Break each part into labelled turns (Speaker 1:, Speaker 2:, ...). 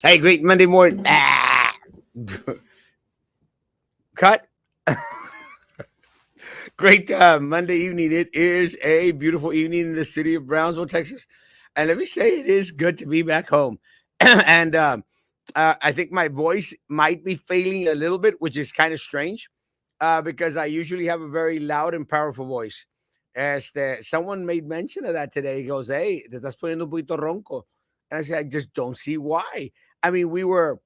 Speaker 1: Hey, great Monday morning. Cut. Great Monday evening. It is a beautiful evening in the city of Brownsville, Texas. And let me say, it is good to be back home. and I think my voice might be failing a little bit, which is kind of strange because I usually have a very loud and powerful voice. Someone made mention of that today. He goes, "Hey, te estás poniendo un poquito ronco." And I said, I just don't see why. I mean, we were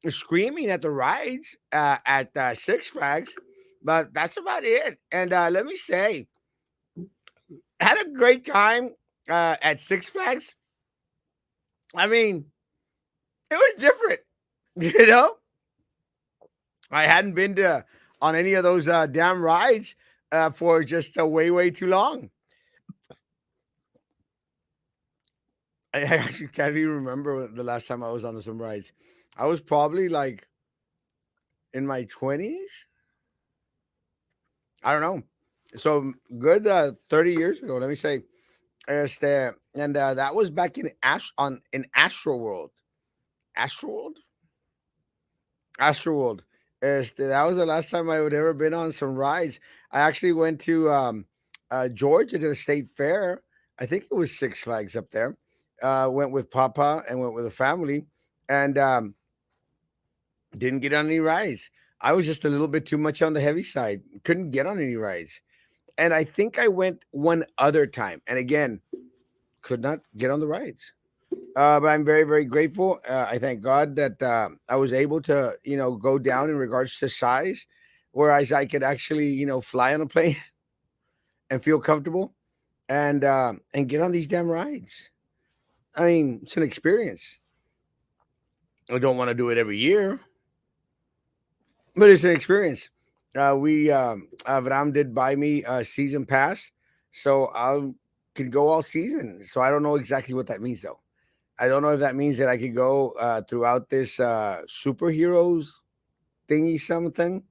Speaker 1: screaming at the rides at Six Flags, but that's about it. And let me say, had a great time at Six Flags. I mean, it was different, you know. I hadn't been to on any of those damn rides for just way too long. I actually can't even remember the last time I was on some rides. I was probably like in my 20s. I don't know. So good 30 years ago, let me say. And that was back in Astro World. Astro World? Astro World. That was the last time I would ever been on some rides. I actually went to Georgia to the state fair. I think it was Six Flags up there. Went with Papa and went with the family, and didn't get on any rides. I was just a little bit too much on the heavy side. Couldn't get on any rides. And I think I went one other time, and again, could not get on the rides. But I'm very grateful. I thank God that I was able to, go down in regards to size, whereas I could actually, fly on a plane and feel comfortable and get on these damn rides. I mean, it's an experience. I don't want to do it every year, but it's an experience. We Avram did buy me a season pass, so I can go all season. So I don't know exactly what that means though. I don't know if that means that I could go throughout this superheroes thingy something,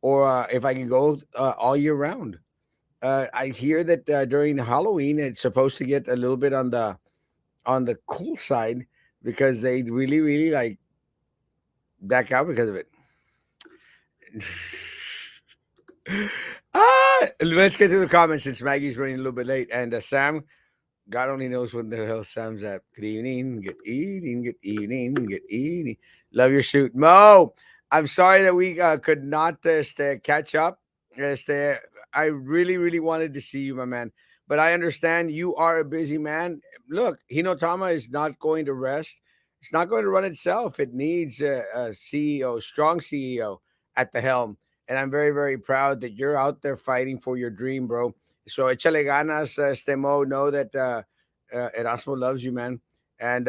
Speaker 1: or if I could go all year round. I hear that during Halloween it's supposed to get a little bit on the cool side because they really like back out because of it. Let's get to the comments since Maggie's running a little bit late, and Sam, God only knows when the hell Sam's at. Good evening, good evening, good evening, good evening. Love your suit, Mo. I'm sorry that we could not catch up. Este, I really wanted to see you, my man. But I understand you are a busy man. Look, Hinotama is not going to rest. It's not going to run itself. It needs a CEO, strong CEO at the helm. And I'm very proud that you're out there fighting for your dream, bro. So échale ganas, Mo. Know that Erasmo loves you, man. And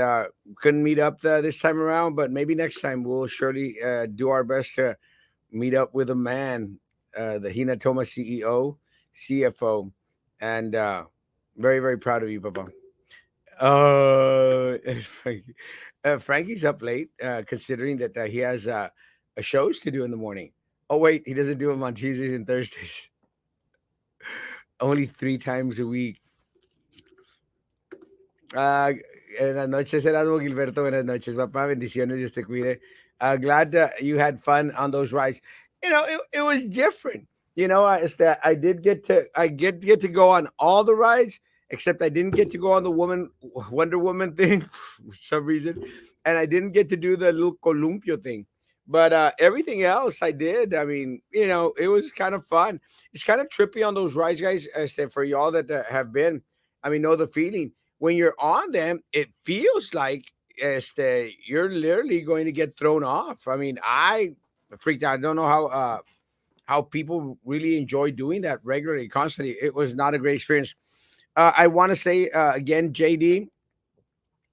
Speaker 1: couldn't meet up this time around, but maybe next time we'll surely do our best to meet up with a man, the Hinatoma CEO, CFO, and very proud of you, Papa. Frankie. Frankie's up late, considering that he has shows to do in the morning. Oh wait, he doesn't do them on Tuesdays and Thursdays. Only 3 times a week. Ah, Buenas noches, Erasmo Gilberto. Buenas noches, papá. Bendiciones. Dios te cuide. Glad you had fun on those rides. It was different. It's that I get to go on all the rides, except I didn't get to go on the Wonder Woman thing for some reason, and I didn't get to do the little columpio thing. But everything else I did. I mean, it was kind of fun. It's kind of trippy on those rides, guys. For y'all that have been, I mean, know the feeling when you're on them, it feels like you're literally going to get thrown off. I mean, I freaked out. I don't know how people really enjoy doing that regularly, constantly. It was not a great experience. I want to say again, JD,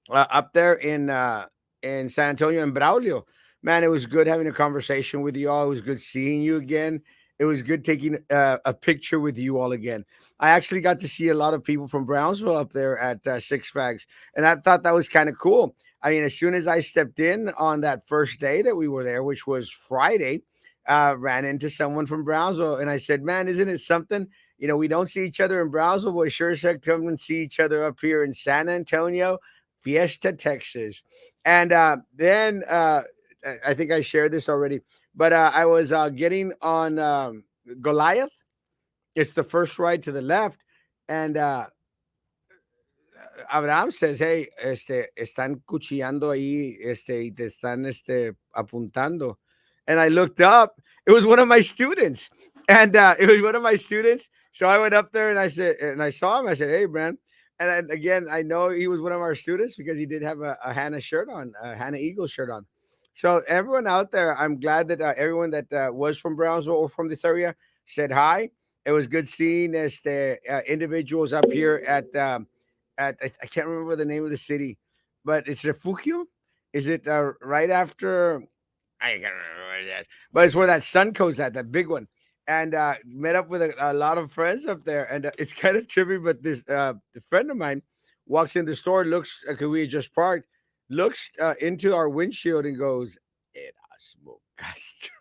Speaker 1: up there in San Antonio and Braulio. Man, it was good having a conversation with you all. It was good seeing you again. It was good taking a picture with you all again. I actually got to see a lot of people from Brownsville up there at Six Flags, and I thought that was kind of cool. I mean, as soon as I stepped in on that first day that we were there, which was Friday, ran into someone from Brownsville, and I said, "Man, isn't it something? We don't see each other in Brownsville, but we sure as heck come and see each other up here in San Antonio. Fiesta, Texas. And then I think I shared this already, but I was getting on Goliath. It's the first right to the left, and Abraham says, "Hey, están cuchillando ahí, y te están, apuntando." And I looked up. It was one of my students, and it was one of my students. So I went up there and I said, and I saw him. I said, "Hey, man." And then, again, I know he was one of our students because he did have a Hannah shirt on, a Hannah Eagle shirt on. So everyone out there, I'm glad that everyone that was from Brownsville or from this area said hi. It was good seeing individuals up here at I can't remember the name of the city, but it's Refugio. Is it right after? I can't remember where it is, but it's where that Suncoast at, that big one. And met up with a lot of friends up there, and it's kind of trippy. But this the friend of mine walks in the store, looks because we had just parked, looks into our windshield and goes, "Erasmo Castro."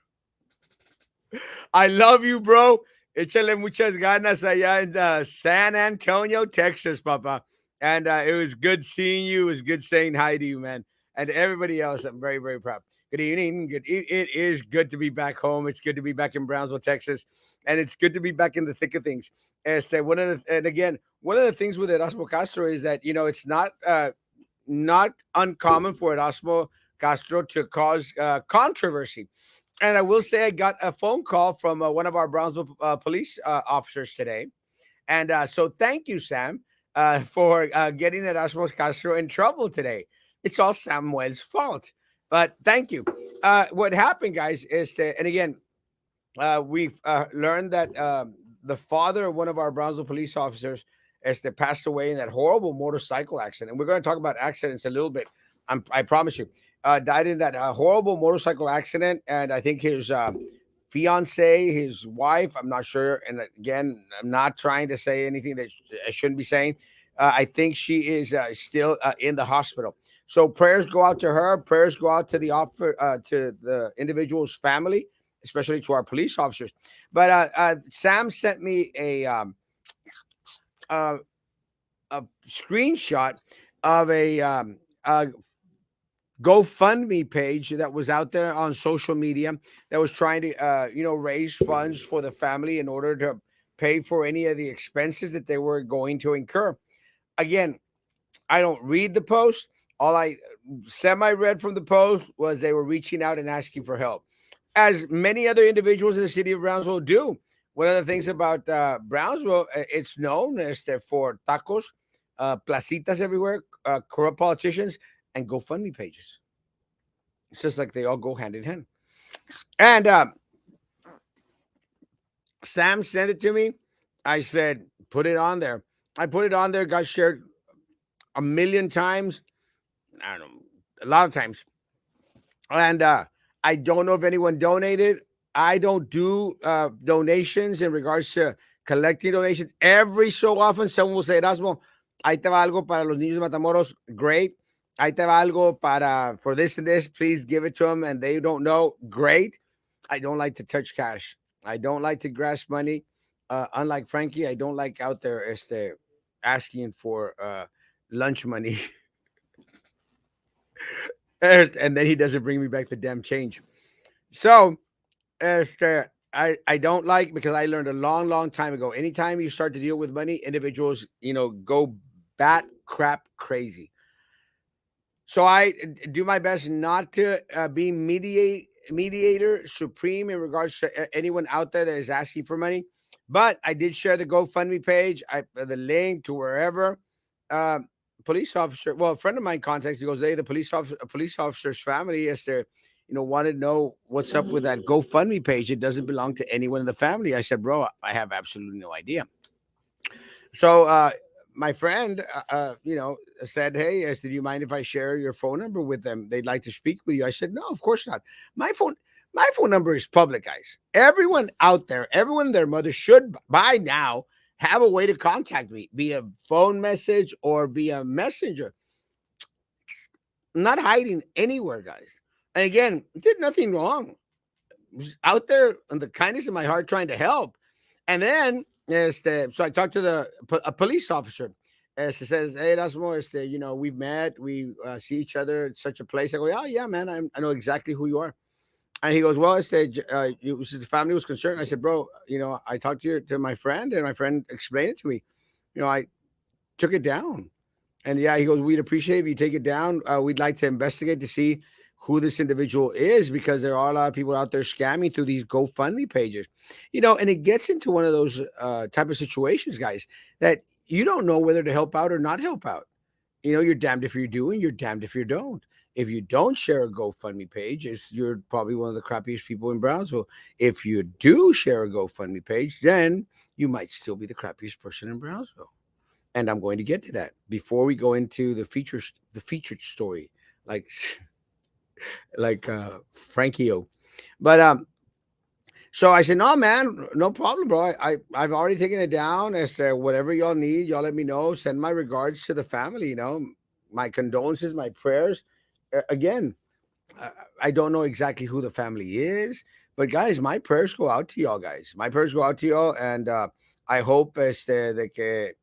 Speaker 1: I love you, bro. Échale muchas ganas allá in San Antonio, Texas, Papa. And it was good seeing you. It was good saying hi to you, man. And to everybody else, I'm very, very proud. Good evening. It is good to be back home. It's good to be back in Brownsville, Texas. And it's good to be back in the thick of things. And again, one of the things with Erasmo Castro is that, it's not uncommon for Erasmo Castro to cause controversy. And I will say I got a phone call from one of our Brownsville police officers today. And so thank you, Sam, for getting Erasmus Castro in trouble today. It's all Samuel's fault. But thank you. What happened, guys, is that, and again, we've learned that the father of one of our Brownsville police officers passed away in that horrible motorcycle accident. And we're going to talk about accidents a little bit. I promise you. Died in that horrible motorcycle accident. And I think his fiance, his wife, I'm not sure. And again, I'm not trying to say anything that I shouldn't be saying. I think she is still in the hospital. So prayers go out to her. Prayers go out to to the individual's family, especially to our police officers. But Sam sent me uh, a screenshot of a GoFundMe page that was out there on social media that was trying to, raise funds for the family in order to pay for any of the expenses that they were going to incur. Again, I don't read the post. All I semi read from the post was they were reaching out and asking for help, as many other individuals in the city of Brownsville do. One of the things about Brownsville, it's known as for tacos, placitas everywhere, corrupt politicians, and GoFundMe pages. It's just like they all go hand in hand. And Sam sent it to me. I said, put it on there. I put it on there, got shared a million times. I don't know, a lot of times. And I don't know if anyone donated. I don't do donations in regards to collecting donations. Every so often, someone will say, Erasmo, ahí te va algo para los niños de Matamoros. Great. Ahí te va algo para for this and this. Please give it to them. And they don't know. Great. I don't like to touch cash. I don't like to grasp money. Unlike Frankie, I don't like out there asking for lunch money. And then he doesn't bring me back the damn change. So I don't like, because I learned a long, long time ago. Anytime you start to deal with money, individuals, go bat crap crazy. So I do my best not to be mediator supreme in regards to anyone out there that is asking for money. But I did share the GoFundMe page, the link to wherever. Uh, Police officer, well, a friend of mine contacts. He goes, "Hey, the police officer's family is there. Want to know what's up with that GoFundMe page. It doesn't belong to anyone in the family." I said, "Bro, I have absolutely no idea." So my friend, said, "Hey, do you mind if I share your phone number with them? They'd like to speak with you." I said, "No, of course not. My phone, my phone number is public, guys. Everyone out there, everyone and their mother should by now have a way to contact me, be a phone message or be a messenger. I'm not hiding anywhere, guys. And again, did nothing wrong. Was out there in the kindness of my heart trying to help." And then so I talked to a police officer, She says, "Hey, Erasmo, we've met. We see each other at such a place." I go, "Oh yeah, man, I know exactly who you are." And he goes, "Well, the family was concerned." I said, "Bro, I talked to my friend, and my friend explained it to me. I took it down." And yeah, he goes, "We'd appreciate if you take it down. We'd like to investigate to see who this individual is because there are a lot of people out there scamming through these GoFundMe pages, and it gets into one of those type of situations, guys, that you don't know whether to help out or not help out. You're damned if you do and you're damned if you don't. If you don't share a GoFundMe page, you're probably one of the crappiest people in Brownsville. If you do share a GoFundMe page, then you might still be the crappiest person in Brownsville. And I'm going to get to that before we go into the featured story, like Frankie O. But so I said, no, man, no problem, bro. I've already taken it down. As whatever y'all need, y'all let me know. Send my regards to the family. My condolences, my prayers. Again, I, I don't know exactly who the family is, but guys, my prayers go out to y'all, guys. My prayers go out to y'all, and I hope the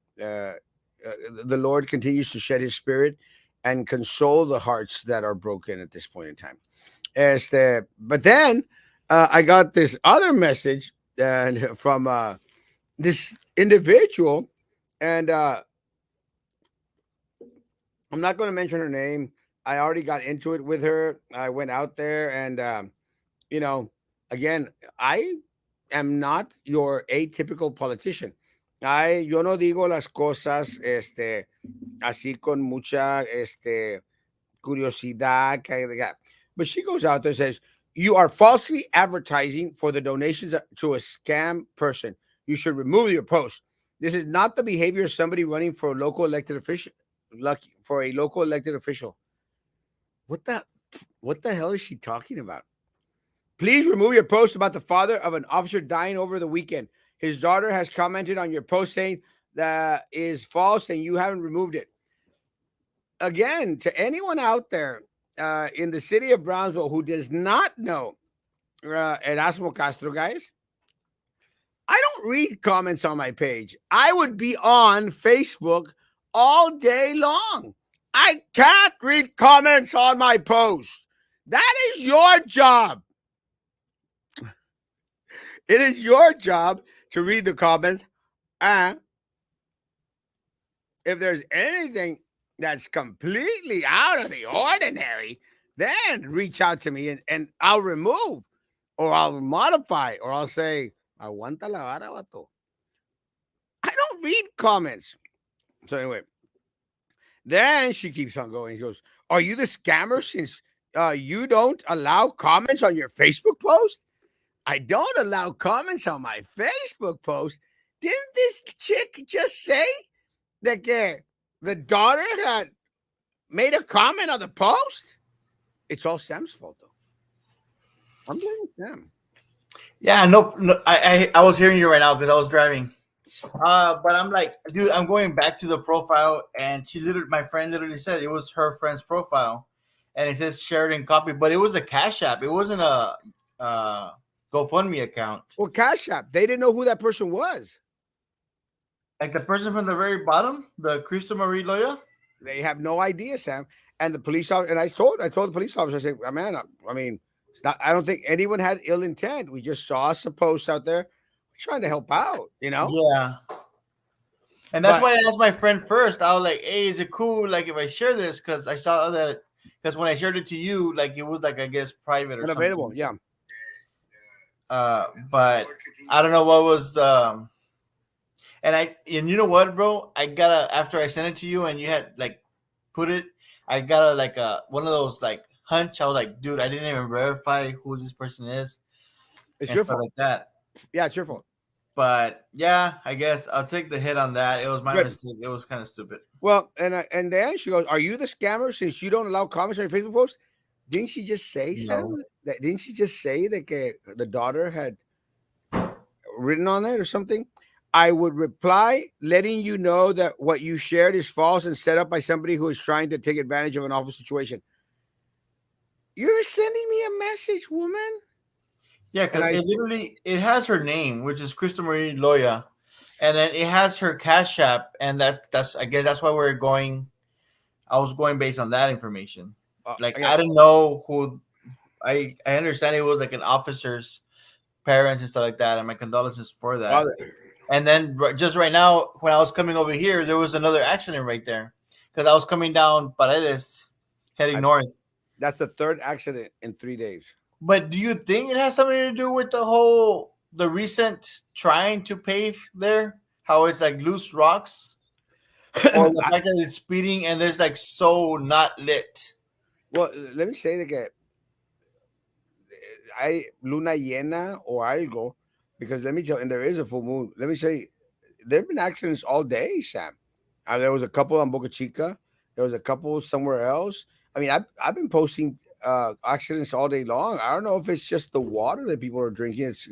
Speaker 1: Lord continues to shed His Spirit and console the hearts that are broken at this point in time. But then I got this other message from this individual, and I'm not going to mention her name. I already got into it with her. I went out there, and you know, again, I am not your atypical politician. Yo no digo las cosas, así con mucha, curiosidad. But she goes out there and says, "You are falsely advertising for the donations to a scam person. You should remove your post. This is not the behavior of somebody running for a local elected official. Lucky for a local elected official. What the what the hell is she talking about? Please remove your post about the father of an officer dying over the weekend. His daughter has commented on your post saying that is false and you haven't removed it." Again, to anyone out there in the city of Brownsville who does not know Erasmo Castro, guys, I don't read comments on my page. I would be on Facebook all day long. I can't read comments on my post. That is your job. It is your job to read the comments. And if there's anything that's completely out of the ordinary, then reach out to me and I'll remove or I'll modify or I'll say, aguanta la vara, vato. I don't read comments. So anyway, then she keeps on going. She goes, "Are you the scammer since you don't allow comments on your Facebook post?" I don't allow comments on my Facebook post. Didn't this chick just say that the daughter had made a comment on the post? It's all Sam's fault, though. I'm blaming Sam.
Speaker 2: Yeah, no, no I was hearing you right now because I was driving. But I'm like, dude, I'm going back to the profile, and my friend literally said it was her friend's profile, and it says shared and copy, but it was a Cash App. It wasn't a GoFundMe account.
Speaker 1: Well, Cash App, they didn't know who that person was.
Speaker 2: Like the person from the very bottom, the Cristo Marie Loya.
Speaker 1: They have no idea, Sam. And the police officer, and I told the police officer, I said, man, I mean, it's not. I don't think anyone had ill intent. We just saw us a post out there, we're trying to help out.
Speaker 2: Yeah, and that's
Speaker 1: But
Speaker 2: why I asked my friend first. I was like, "Hey, is it cool like if I share this?" Because I saw that because when I shared it to you, like it was like I guess private or
Speaker 1: unavailable,
Speaker 2: something.
Speaker 1: yeah.
Speaker 2: But I don't know what was and you know what, bro? I gotta after I sent it to you and you had like put it, I got a like a one of those like hunch. I was like, dude, I didn't even verify who this person is
Speaker 1: It's
Speaker 2: and
Speaker 1: your
Speaker 2: stuff
Speaker 1: fault.
Speaker 2: like that.
Speaker 1: Yeah, it's your fault.
Speaker 2: But yeah, I guess I'll take the hit on that. It was my
Speaker 1: Good.
Speaker 2: mistake. It was kind of stupid.
Speaker 1: Well, and then she goes, "Are you the scammer since you don't allow comments on your Facebook post?" Didn't she just say,
Speaker 2: No.
Speaker 1: Sam? Didn't she just say that the daughter had written on it or something? I would reply, letting you know that what you shared is false and set up by somebody who is trying to take advantage of an awful situation. You're sending me a message, woman.
Speaker 2: Yeah,
Speaker 1: And
Speaker 2: because it literally it has her name, which is Krista Marie Loya, and then it has her Cash App, and that's I guess that's why we're going. I was going based on that information. Like
Speaker 1: Again,
Speaker 2: I didn't know who. I understand it was like an officer's parents and stuff like that, and my condolences for
Speaker 1: well,
Speaker 2: that. And then just right now, when I was coming over here, there was another accident right there because I was coming down Paredes, heading
Speaker 1: I,
Speaker 2: north.
Speaker 1: that's the third accident in 3 days.
Speaker 2: But do you think it has something to do with the recent trying to pave there? How it's like loose rocks, or the
Speaker 1: I-
Speaker 2: fact that it's speeding and there's like so not lit.
Speaker 1: well, let me say that hay luna llena o algo, because let me tell you, and there is a full moon. Let me say, there have been accidents all day, Sam. There was a couple on Boca Chica. There was a couple somewhere else. I mean, I've been posting accidents all day long. I don't know if it's just the water that people are drinking. It's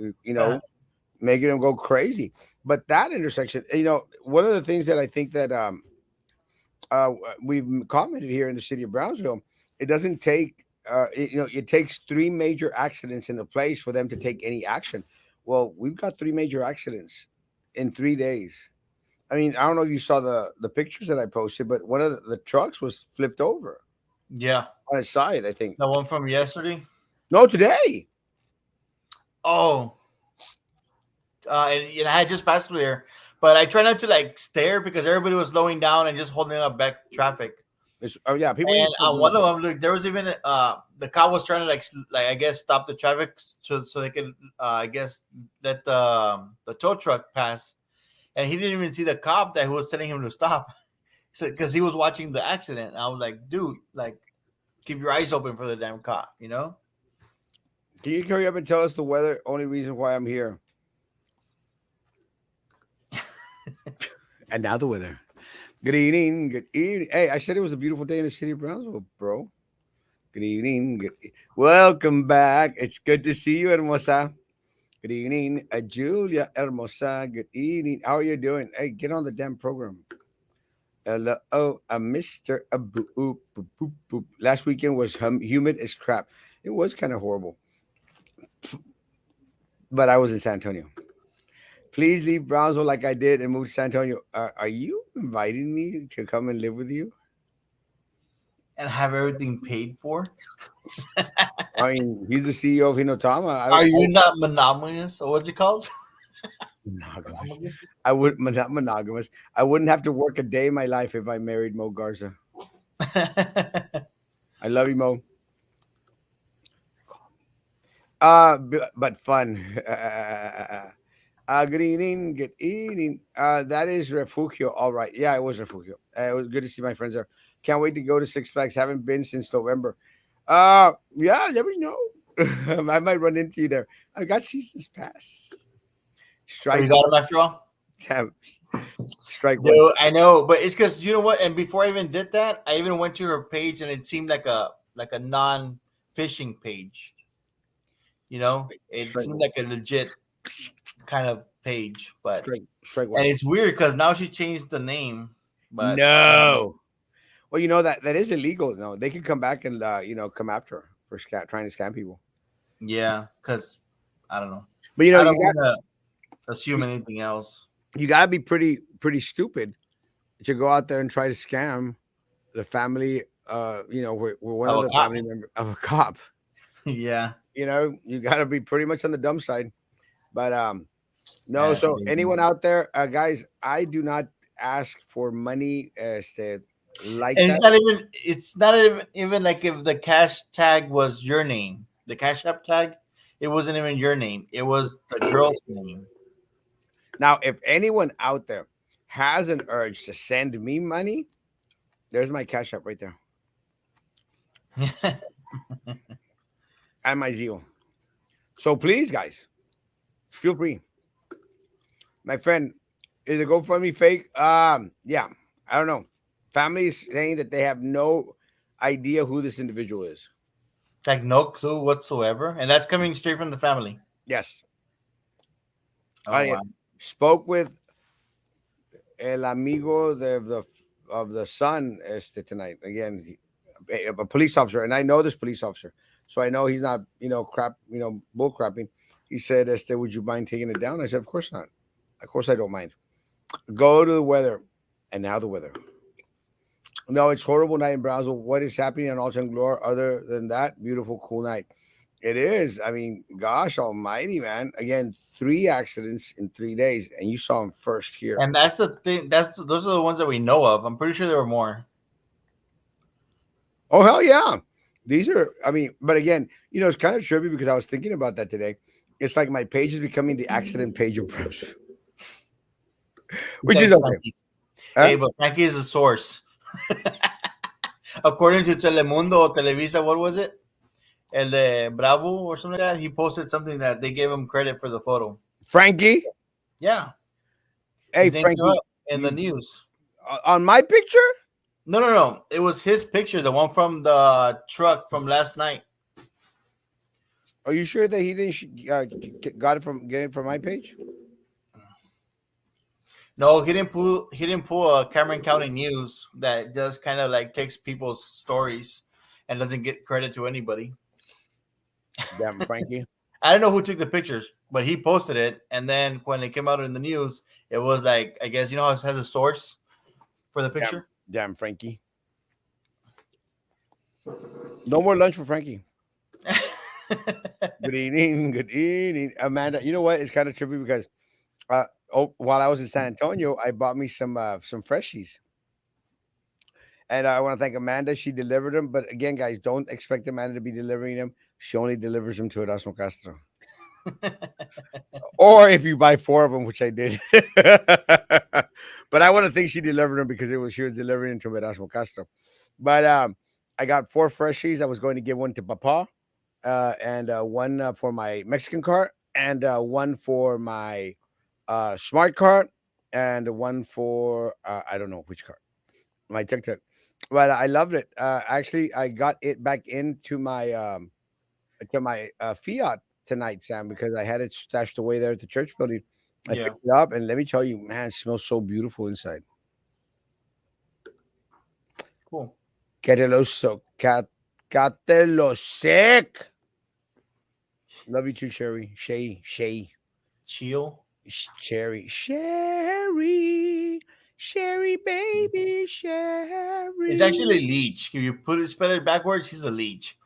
Speaker 1: making them go crazy. But that intersection, one of the things that I think that we've commented here in the city of Brownsville, it doesn't take, it takes three major accidents in the place for them to take any action. Well, we've got three major accidents in 3 days. I mean, I don't know if you saw the pictures that I posted, but one of the trucks was flipped over
Speaker 2: Yeah,
Speaker 1: on its side, I think.
Speaker 2: the one from yesterday.
Speaker 1: No, today.
Speaker 2: Oh, and I had just passed through there, but I try not to like stare because everybody was slowing down and just holding up back traffic.
Speaker 1: Oh yeah, people
Speaker 2: And
Speaker 1: need to
Speaker 2: one of them, look, there was even the cop was trying to like I guess stop the traffic so they could I guess let the tow truck pass, and he didn't even see the cop that was telling him to stop, so because he was watching the accident. I was like, dude, like keep your eyes open for the damn cop, you know.
Speaker 1: Can you hurry up and tell us the weather? Only reason why I'm here. And now the weather. Good evening. Good evening. Hey, I said it was a beautiful day in the city of Brownsville, bro. Good evening. Welcome back. It's good to see you, Hermosa. Good evening, Julia Hermosa. Good evening. How are you doing? Hey, get on the damn program. Hello, Mr. Boop, boop, boop, boop. Last weekend was humid as crap. It was kind of horrible, but I was in San Antonio. Please leave Brownsville like I did and move to San Antonio. Are you inviting me to come and live with you?
Speaker 2: And have everything paid for.
Speaker 1: I mean, he's the CEO of Hinotama. I
Speaker 2: Are
Speaker 1: don't.
Speaker 2: you not monogamous or what's it called?
Speaker 1: Monogamous.
Speaker 2: Monogamous?
Speaker 1: I would not monogamous. I wouldn't have to work a day in my life if I married Mo Garza. I love you, Mo. But fun. Good evening. Good evening. That is Refugio. All right. Yeah, it was Refugio. It was good to see my friends there. Can't wait to go to Six Flags. Haven't been since November. Yeah, let me know. I might run into you there. I got seasons pass.
Speaker 2: Oh, you
Speaker 1: Strike
Speaker 2: got
Speaker 1: one.
Speaker 2: him after all?
Speaker 1: Damn. Strike one.
Speaker 2: Dude, I know, but it's because you know what? And before I even did that, I even went to her page, and it seemed like a non fishing page. You know, it
Speaker 1: Strike
Speaker 2: seemed
Speaker 1: one.
Speaker 2: like a legit kind of page, but
Speaker 1: Strike
Speaker 2: and
Speaker 1: one.
Speaker 2: it's weird because now she changed the name. But I don't know.
Speaker 1: No. Well, that is illegal. No, they can come back and come after her for trying to scam people.
Speaker 2: Yeah, because I don't know.
Speaker 1: But
Speaker 2: I don't
Speaker 1: you got
Speaker 2: want to assume anything else.
Speaker 1: you got to be pretty stupid to go out there and try to scam the family. We're one of
Speaker 2: Oh,
Speaker 1: the
Speaker 2: a cop.
Speaker 1: family members of a cop.
Speaker 2: Yeah,
Speaker 1: You got to be pretty much on the dumb side. But no.
Speaker 2: that's
Speaker 1: So
Speaker 2: crazy.
Speaker 1: anyone out there, guys, I do not ask for money like
Speaker 2: And
Speaker 1: that.
Speaker 2: it's not even like if the cash tag was your name, the cash app tag, it wasn't even your name. It was the girl's name.
Speaker 1: Now, if anyone out there has an urge to send me money, there's my cash app right there and my Zeo. So please, guys, feel free. My friend, is the GoFundMe fake? Yeah, I don't know. Family is saying that they have no idea who this individual is.
Speaker 2: Like no clue whatsoever, and that's coming straight from the family.
Speaker 1: Yes,
Speaker 2: Oh
Speaker 1: I
Speaker 2: wow.
Speaker 1: spoke with el amigo of the son tonight. Again, a police officer, and I know this police officer, so I know he's not crap, bull crapping. He said, would you mind taking it down?" I said, "Of course not. Of course I don't mind." Go to the weather, and now the weather. No, it's horrible night in Brownsville. What is happening on Alton Glore? Other than that, beautiful, cool night. It is. I mean, gosh almighty, man. Again, 3 accidents in 3 days, and you saw them first here.
Speaker 2: And that's the thing. That's those are the ones that we know of. I'm pretty sure there were more.
Speaker 1: Oh, hell yeah. These are, I mean, but again, it's kind of trippy because I was thinking about that today. It's like my page is becoming the accident page of Brownsville, which is
Speaker 2: Besides
Speaker 1: okay.
Speaker 2: Frankie.
Speaker 1: Huh?
Speaker 2: Hey, but Frankie is the source. According to Telemundo or Televisa, what was it? El de Bravo or something like that. He posted something that they gave him credit for the photo.
Speaker 1: Frankie?
Speaker 2: Yeah,
Speaker 1: Hey,
Speaker 2: his name came
Speaker 1: Frankie,
Speaker 2: up in the
Speaker 1: you
Speaker 2: news.
Speaker 1: on my picture?
Speaker 2: No, no, no. It was his picture, the one from the truck from last night.
Speaker 1: Are you sure that he didn't get it from my page?
Speaker 2: No, he didn't pull. He didn't pull a Cameron County News that just kind of like takes people's stories and doesn't get credit to anybody.
Speaker 1: Damn, Frankie.
Speaker 2: I don't know who took the pictures, but he posted it. And then when it came out in the news, it was like I guess you know how it has a source for the
Speaker 1: Damn,
Speaker 2: picture.
Speaker 1: damn, Frankie. No more lunch for Frankie. Good evening. Good evening, Amanda. You know what? It's kind of trippy because while I was in San Antonio, I bought me some freshies, and I want to thank Amanda. She delivered them, but again, guys, don't expect Amanda to be delivering them. She only delivers them to Erasmo Castro, or if you buy four of them, which I did. But I want to think she delivered them because she was delivering them to Erasmo Castro. But I got four freshies. I was going to give one to Papa, and one for my Mexican card, and one for my smart card, and one for I don't know which card, my TikTok. But I loved it. Actually, I got it back into my Fiat tonight, Sam, because I had it stashed away there at the church building. I
Speaker 2: Yeah,
Speaker 1: picked it up, and let me tell you, man, it smells so beautiful inside.
Speaker 2: cool.
Speaker 1: Quereloso, catelo sick. Love you too, Sherry. Shay.
Speaker 2: Chill.
Speaker 1: Sherry, Sherry, baby,
Speaker 2: It's
Speaker 1: Sherry.
Speaker 2: actually leech. If you put it spell it backwards, he's a leech.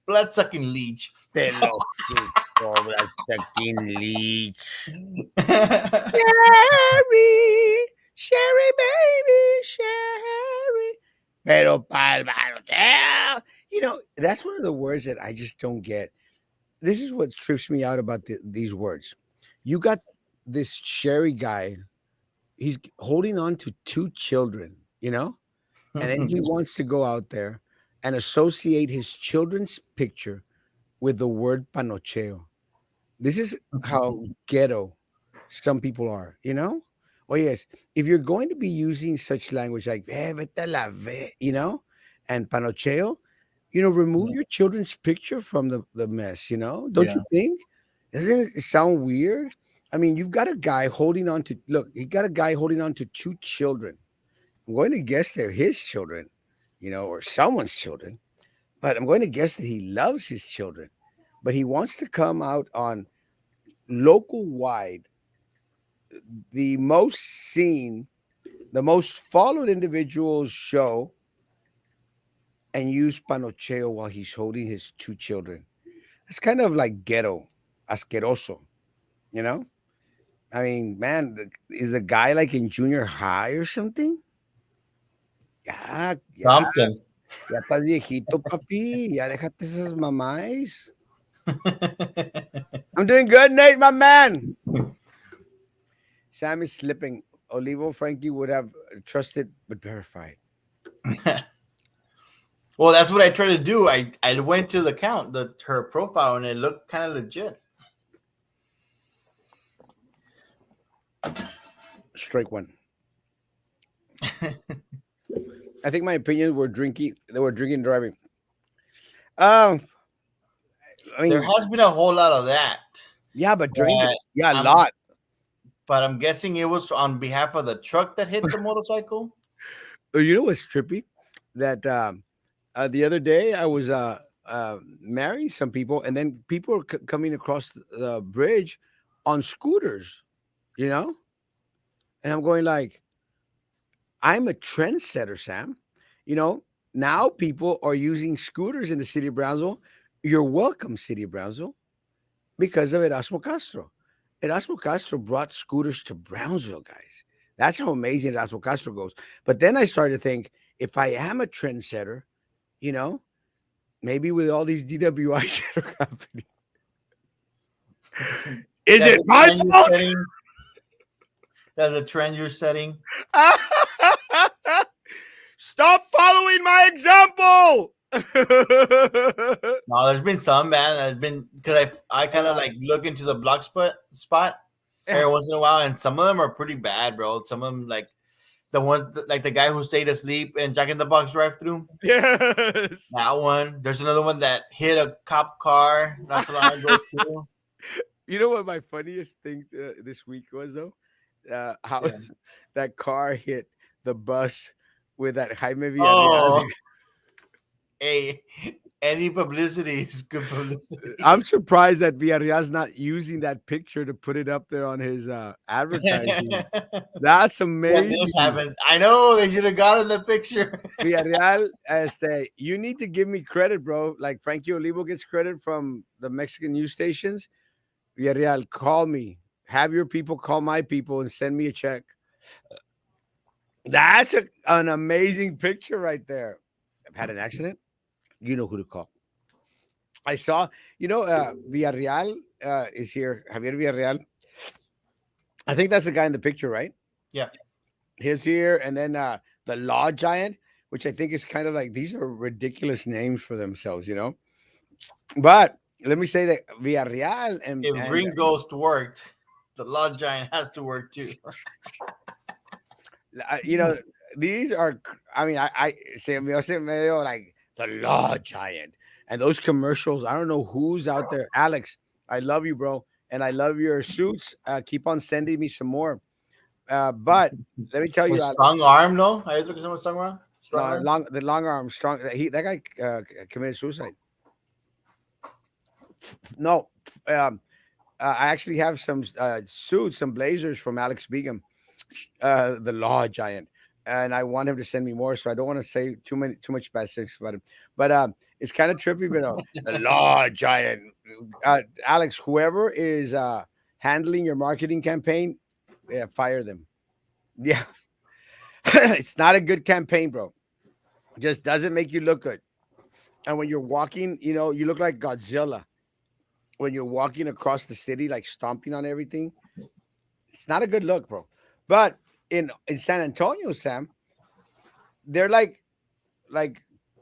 Speaker 2: Blood sucking leech.
Speaker 1: Te lo cobra fucking leech.
Speaker 2: Yeah,
Speaker 1: Sherry, Sherry, baby, Sherry. Pero palmaro. That's one of the words that I just don't get. This is what trips me out about these words. You got this Sherry guy. He's holding on to two children. And then he wants to go out there and associate his children's picture with the word panocheo. This is how ghetto some people are. Oh, yes. If you're going to be using such language like, vete a la and panocheo, remove your children's picture from the mess. Don't you
Speaker 2: yeah.
Speaker 1: think? Doesn't it sound weird? I mean, you've got a guy holding on to, look, he got a guy holding on to two children. I'm going to guess they're his children, or someone's children, but I'm going to guess that he loves his children. But he wants to come out on local wide, the most seen, the most followed individual's show, and use panocheo while he's holding his two children. It's kind of like ghetto, asqueroso, you know? I mean, man, is the guy like in junior high or something? Ya, ya,
Speaker 2: Something.
Speaker 1: ya estás viejito, papi. Ya déjate esas mamás. I'm doing good, Nate, my man. Sam is slipping. Olivo Frankie would have trusted but verified.
Speaker 2: Well, that's what I tried to do. I went to the account, her profile, and it looked kind of legit.
Speaker 1: Strike one. I think my opinion were drinking. They were drinking and driving. Um, I
Speaker 2: There
Speaker 1: mean,
Speaker 2: has been a whole lot of that,
Speaker 1: yeah, but
Speaker 2: but
Speaker 1: yeah, a
Speaker 2: I'm
Speaker 1: lot.
Speaker 2: but I'm guessing it was on behalf of the truck that hit the motorcycle.
Speaker 1: You know what's trippy? That the other day I was marrying some people, and then people are coming across the bridge on scooters. You know, And I'm going like, I'm a trendsetter, Sam. You know, now people are using scooters in the city of Brownsville. You're welcome, city of Brownsville, because of Erasmo Castro. Erasmo Castro brought scooters to Brownsville, guys. That's how amazing Erasmo Castro goes. But then I started to think, if I am a trendsetter, you know, maybe with all these DWIs that are happening, is
Speaker 2: That's
Speaker 1: it
Speaker 2: a
Speaker 1: my
Speaker 2: trend you're
Speaker 1: fault?
Speaker 2: setting. That's a trend you're setting.
Speaker 1: Stop following my example.
Speaker 2: No, there's been some man. There's been because I kind of
Speaker 1: uh,
Speaker 2: like look into the block spot
Speaker 1: yeah.
Speaker 2: every once in a while, and some of them are pretty bad, bro. Some of them like the one like the guy who stayed asleep in Jack in the Box drive-through.
Speaker 1: Yes.
Speaker 2: That one. There's another one that hit a cop car not so long ago too.
Speaker 1: You know what my funniest thing this week was though? How
Speaker 2: Yeah.
Speaker 1: that car hit the bus with that Jaime Villarreal.
Speaker 2: Oh, hey, any publicity is good
Speaker 1: I'm
Speaker 2: publicity.
Speaker 1: surprised that Villarreal's not using that picture to put it up there on his advertising. That's
Speaker 2: When this
Speaker 1: amazing.
Speaker 2: happens, I know they should have gotten the picture.
Speaker 1: Villarreal, you need to give me credit, bro. Like Frankie Olivo gets credit from the Mexican news stations. Villarreal, call me. Have your people call my people and send me a check. That's an amazing picture right there. I've had an accident. You know who to call. I saw, Villarreal is here. Javier Villarreal. I think that's the guy in the picture, right?
Speaker 2: Yeah.
Speaker 1: He's here. And then the Law Giant, which I think is kind of like, these are ridiculous names for themselves, you know? But let me say that Villarreal
Speaker 2: If
Speaker 1: and
Speaker 2: Green Ghost worked, the Law Giant has to work too.
Speaker 1: you know, these are. I mean, I se me hace medio like the Law Giant and those commercials. I don't know who's out there. Alex, I love you, bro, and I love your suits. Keep on sending me some more. But let me tell
Speaker 2: With
Speaker 1: you,
Speaker 2: strong arm, no? I look at someone strong arm. Strong
Speaker 1: no,
Speaker 2: arm.
Speaker 1: the long arm strong. That guy committed suicide. No, I actually have some suits, some blazers from Alex Begum, the Law Giant, and I want him to send me more. So I don't want to say too much bad things about him, but it's kind of trippy. But the Law Giant, Alex, whoever is handling your marketing campaign, yeah, fire them. Yeah, it's not a good campaign, bro. It just doesn't make you look good. And when you're walking, you look like Godzilla. When you're walking across the city, like stomping on everything, it's not a good look, bro. But in San Antonio, Sam, they're like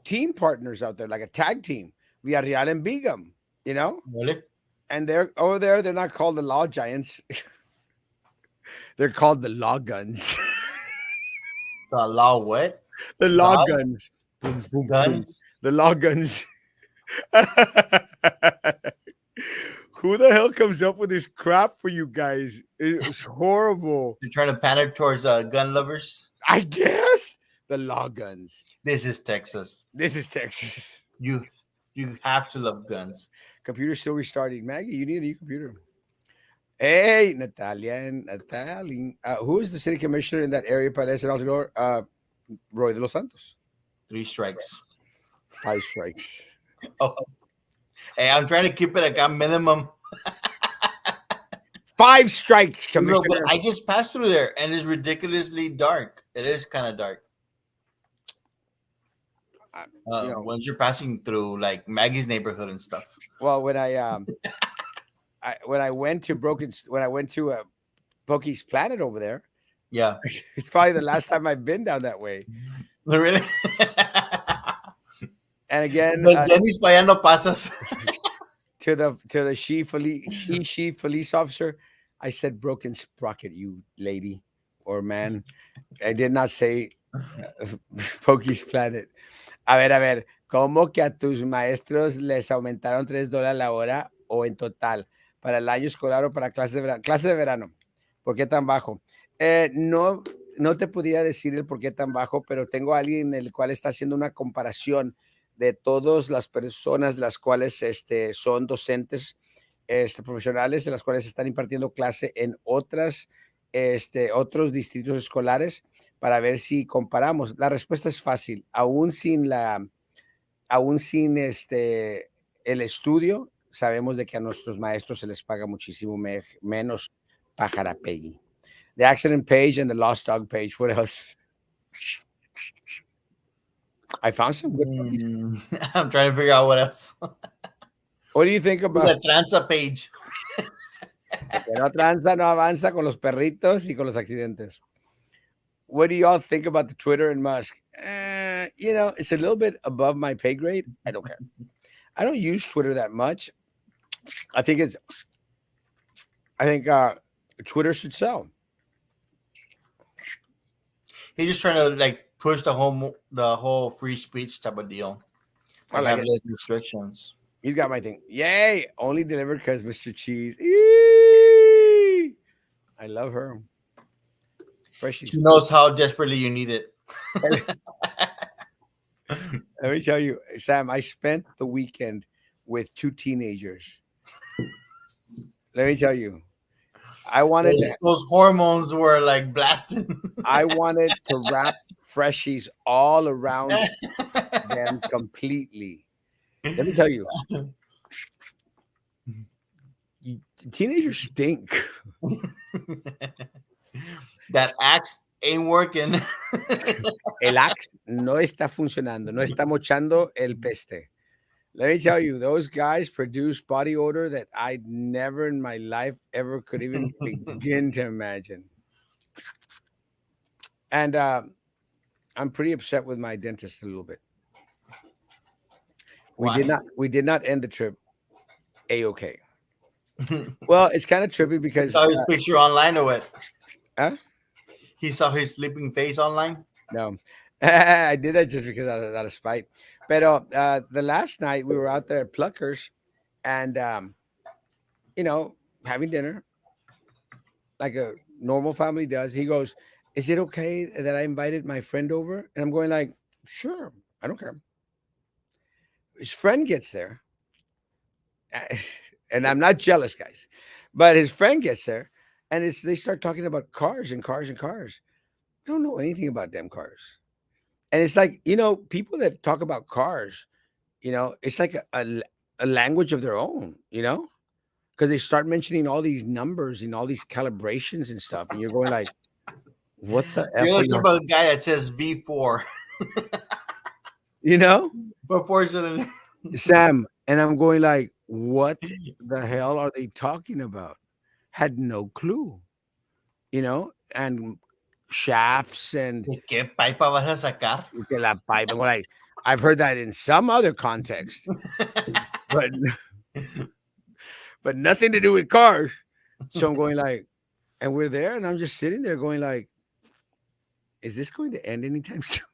Speaker 1: team partners out there, like a tag team. Villarreal and Begum, you know,
Speaker 2: Really?
Speaker 1: and they're over there. They're not called the Law Giants. They're called the Law Guns.
Speaker 2: The Law what?
Speaker 1: The Law
Speaker 2: God
Speaker 1: Guns. Boom, boom, boom.
Speaker 2: guns.
Speaker 1: The Law Guns. Who the hell comes up with this crap for you guys? It's horrible.
Speaker 2: You're trying to pander towards gun lovers.
Speaker 1: I guess the Law Guns.
Speaker 2: This is Texas.
Speaker 1: This is Texas.
Speaker 2: You you have to love guns.
Speaker 1: Computer's still restarting. Maggie, you need a new computer. Hey, Natalia. Who is the city commissioner in that area? Parece el Altador? Roy de los Santos.
Speaker 2: 3 strikes.
Speaker 1: 5 strikes.
Speaker 2: Oh, hey, I'm trying to keep it like a minimum.
Speaker 1: 5 strikes,
Speaker 2: No, but
Speaker 1: commissioner.
Speaker 2: I just passed through there and it's ridiculously dark. It is kind of dark.
Speaker 1: Uh, you know,
Speaker 2: Once you're passing through like Maggie's neighborhood and stuff.
Speaker 1: well, when I went to Pokey's Planet over there,
Speaker 2: Yeah.
Speaker 1: it's probably the last time I've been down that way.
Speaker 2: Really?
Speaker 1: And again,
Speaker 2: Del Dennis para allá no pasas.
Speaker 1: to the she police officer, I said broken sprocket, you lady or man. I did not say Pokey's Planet. A ver, ¿cómo que a tus maestros les aumentaron $3 la hora o en total para el año escolar o para clase de verano? Clase de verano. ¿Por qué tan bajo? No, no te pudiera decir el por qué tan bajo, pero tengo a alguien el cual está haciendo una comparación de todas las personas las cuales son docentes profesionales, de las cuales están impartiendo clase en otras otros distritos escolares para ver si comparamos. La respuesta es fácil. Aún sin el estudio, sabemos de que a nuestros maestros se les paga muchísimo menos pajarapegui. The accident page and the lost dog page. What else? I found some good ones.
Speaker 2: I'm trying to figure out what else.
Speaker 1: What do you think about
Speaker 2: The transa page.
Speaker 1: el que no tranza, no avanza con los perritos y con los accidentes? What do y'all think about the Twitter and Musk? It's a little bit above my pay grade. I don't care. I don't use Twitter that much. I think it's. I think Twitter should sell.
Speaker 2: He's just trying to like push the whole free speech type of deal.
Speaker 1: I
Speaker 2: Like
Speaker 1: like
Speaker 2: have
Speaker 1: it.
Speaker 2: less restrictions.
Speaker 1: He's got my thing. Yay! Only delivered because Mr. Cheese. Eee! I love her. Freshies.
Speaker 2: She knows how desperately you need it.
Speaker 1: Let me tell you, Sam, I spent the weekend with two teenagers. Let me tell you, I wanted to,
Speaker 2: Those hormones were like blasting.
Speaker 1: I wanted to wrap freshies all around them completely. Let me tell you, teenagers stink.
Speaker 2: That axe ain't working.
Speaker 1: El axe no está funcionando, no está mochando el peste. Let me tell you, those guys produce body odor that I never in my life ever could even begin to imagine. And I'm pretty upset with my dentist a little bit.
Speaker 2: Why?
Speaker 1: We did not end the trip a-okay. Well, it's kind of trippy
Speaker 2: He
Speaker 1: because
Speaker 2: saw his picture online or what?
Speaker 1: Huh?
Speaker 2: He saw his sleeping face online.
Speaker 1: No, I did that just because out of spite. But the last night we were out there at Pluckers, and having dinner like a normal family does. He goes, "Is it okay that I invited my friend over?" And I'm going like, "Sure, I don't care." His friend gets there, and I'm not jealous, guys, but his friend gets there, and they start talking about cars and cars and cars. I don't know anything about them cars. And it's like, people that talk about cars, it's like a language of their own, because they start mentioning all these numbers and all these calibrations and stuff. And you're going like, what the F
Speaker 2: You're
Speaker 1: are
Speaker 2: the type
Speaker 1: you,
Speaker 2: of guy that says V4
Speaker 1: you know,
Speaker 2: proportionally.
Speaker 1: Sam? And I'm going like, what the hell are they talking about? Had no clue, and shafts and
Speaker 2: ¿De qué pipa vas a sacar?
Speaker 1: que la pipe. And like, I've heard that in some other context, but nothing to do with cars. So I'm going like, and we're there, and I'm just sitting there going like, is this going to end anytime soon?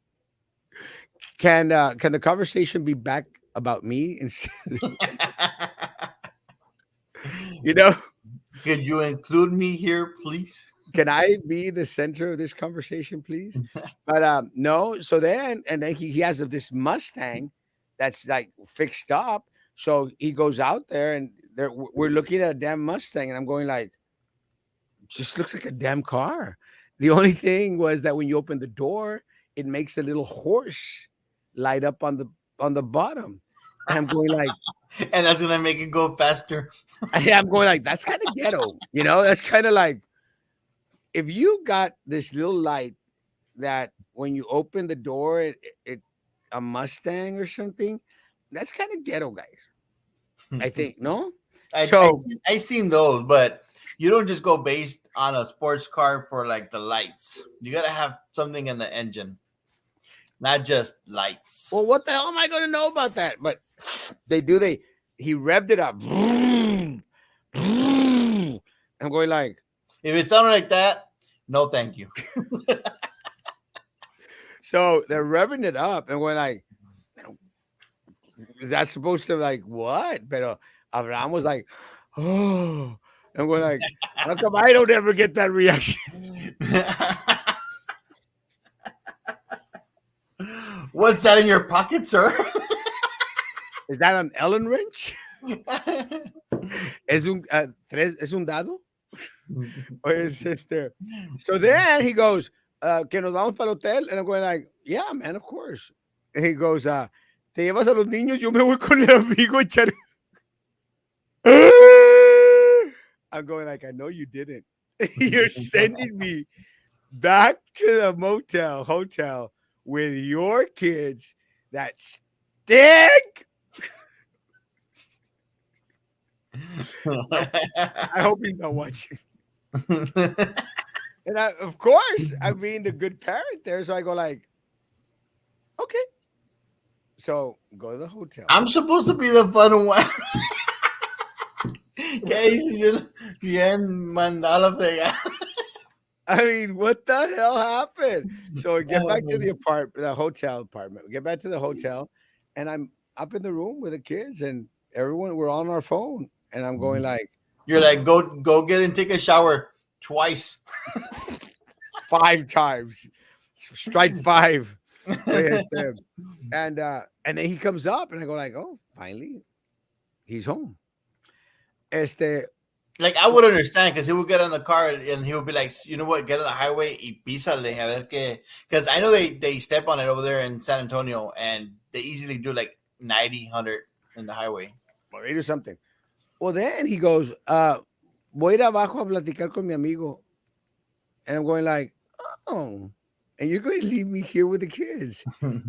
Speaker 1: Can the conversation be back about me instead? you know,
Speaker 2: Could you include me here, please?
Speaker 1: can I be the center of this conversation, please? But no. So then, and then he has this Mustang that's like fixed up. So he goes out there, and we're looking at a damn Mustang, and I'm going like, just looks like a damn car. The only thing was that when you open the door, it makes a little horse light up on the bottom. And I'm going like,
Speaker 2: And that's gonna make it go faster.
Speaker 1: I'm going like, that's kind of ghetto, That's kind of like if you got this little light that when you open the door, it a Mustang or something. That's kind of ghetto, guys. I think no. So
Speaker 2: I seen those, but you don't just go based on a sports car for like the lights. You gotta have something in the engine, not just lights.
Speaker 1: well, what the hell am I going to know about that? But he revved it up. I'm going like,
Speaker 2: If it sounded like that, no, thank you.
Speaker 1: so they're revving it up, and we're like, is that supposed to like what? But Abraham was like, oh, and we're like, how come I don't ever get that reaction?
Speaker 2: What's that in your pocket, sir?
Speaker 1: Is that an Ellen wrench? Es un dado? or his sister. So then he goes, que nos vamos para el hotel. And I'm going like, yeah, man, of course. And he goes, te llevas a los niños, yo me voy con el amigo a echar. I'm going like, I know you didn't. You're sending me back to the hotel with your kids that stink. I, I hope he's not watching. And of course, I'm being the good parent there. So I go like, okay. So go to the hotel.
Speaker 2: I'm supposed to be the fun one. ¿Qué dices? Bien mandado a fregar.
Speaker 1: I mean, what the hell happened? So we get back to the apartment, the hotel apartment. We get back to the hotel, and I'm up in the room with the kids and everyone. We're on our phone, and I'm going like
Speaker 2: You're like, go get and take a shower twice.
Speaker 1: 5 times, strike 5. And then he comes up, and I go like, oh, finally, he's home. Este,
Speaker 2: Like I would understand because he would get on the car and he would be like, you know what, get on the highway y písale a ver que. Because I know they step on it over there in San Antonio and they easily do like 90, 100 in the highway.
Speaker 1: or he do something. Well, then he goes, voy a ir abajo a platicar con mi amigo. And I'm going like, oh, and you're going to leave me here with the kids.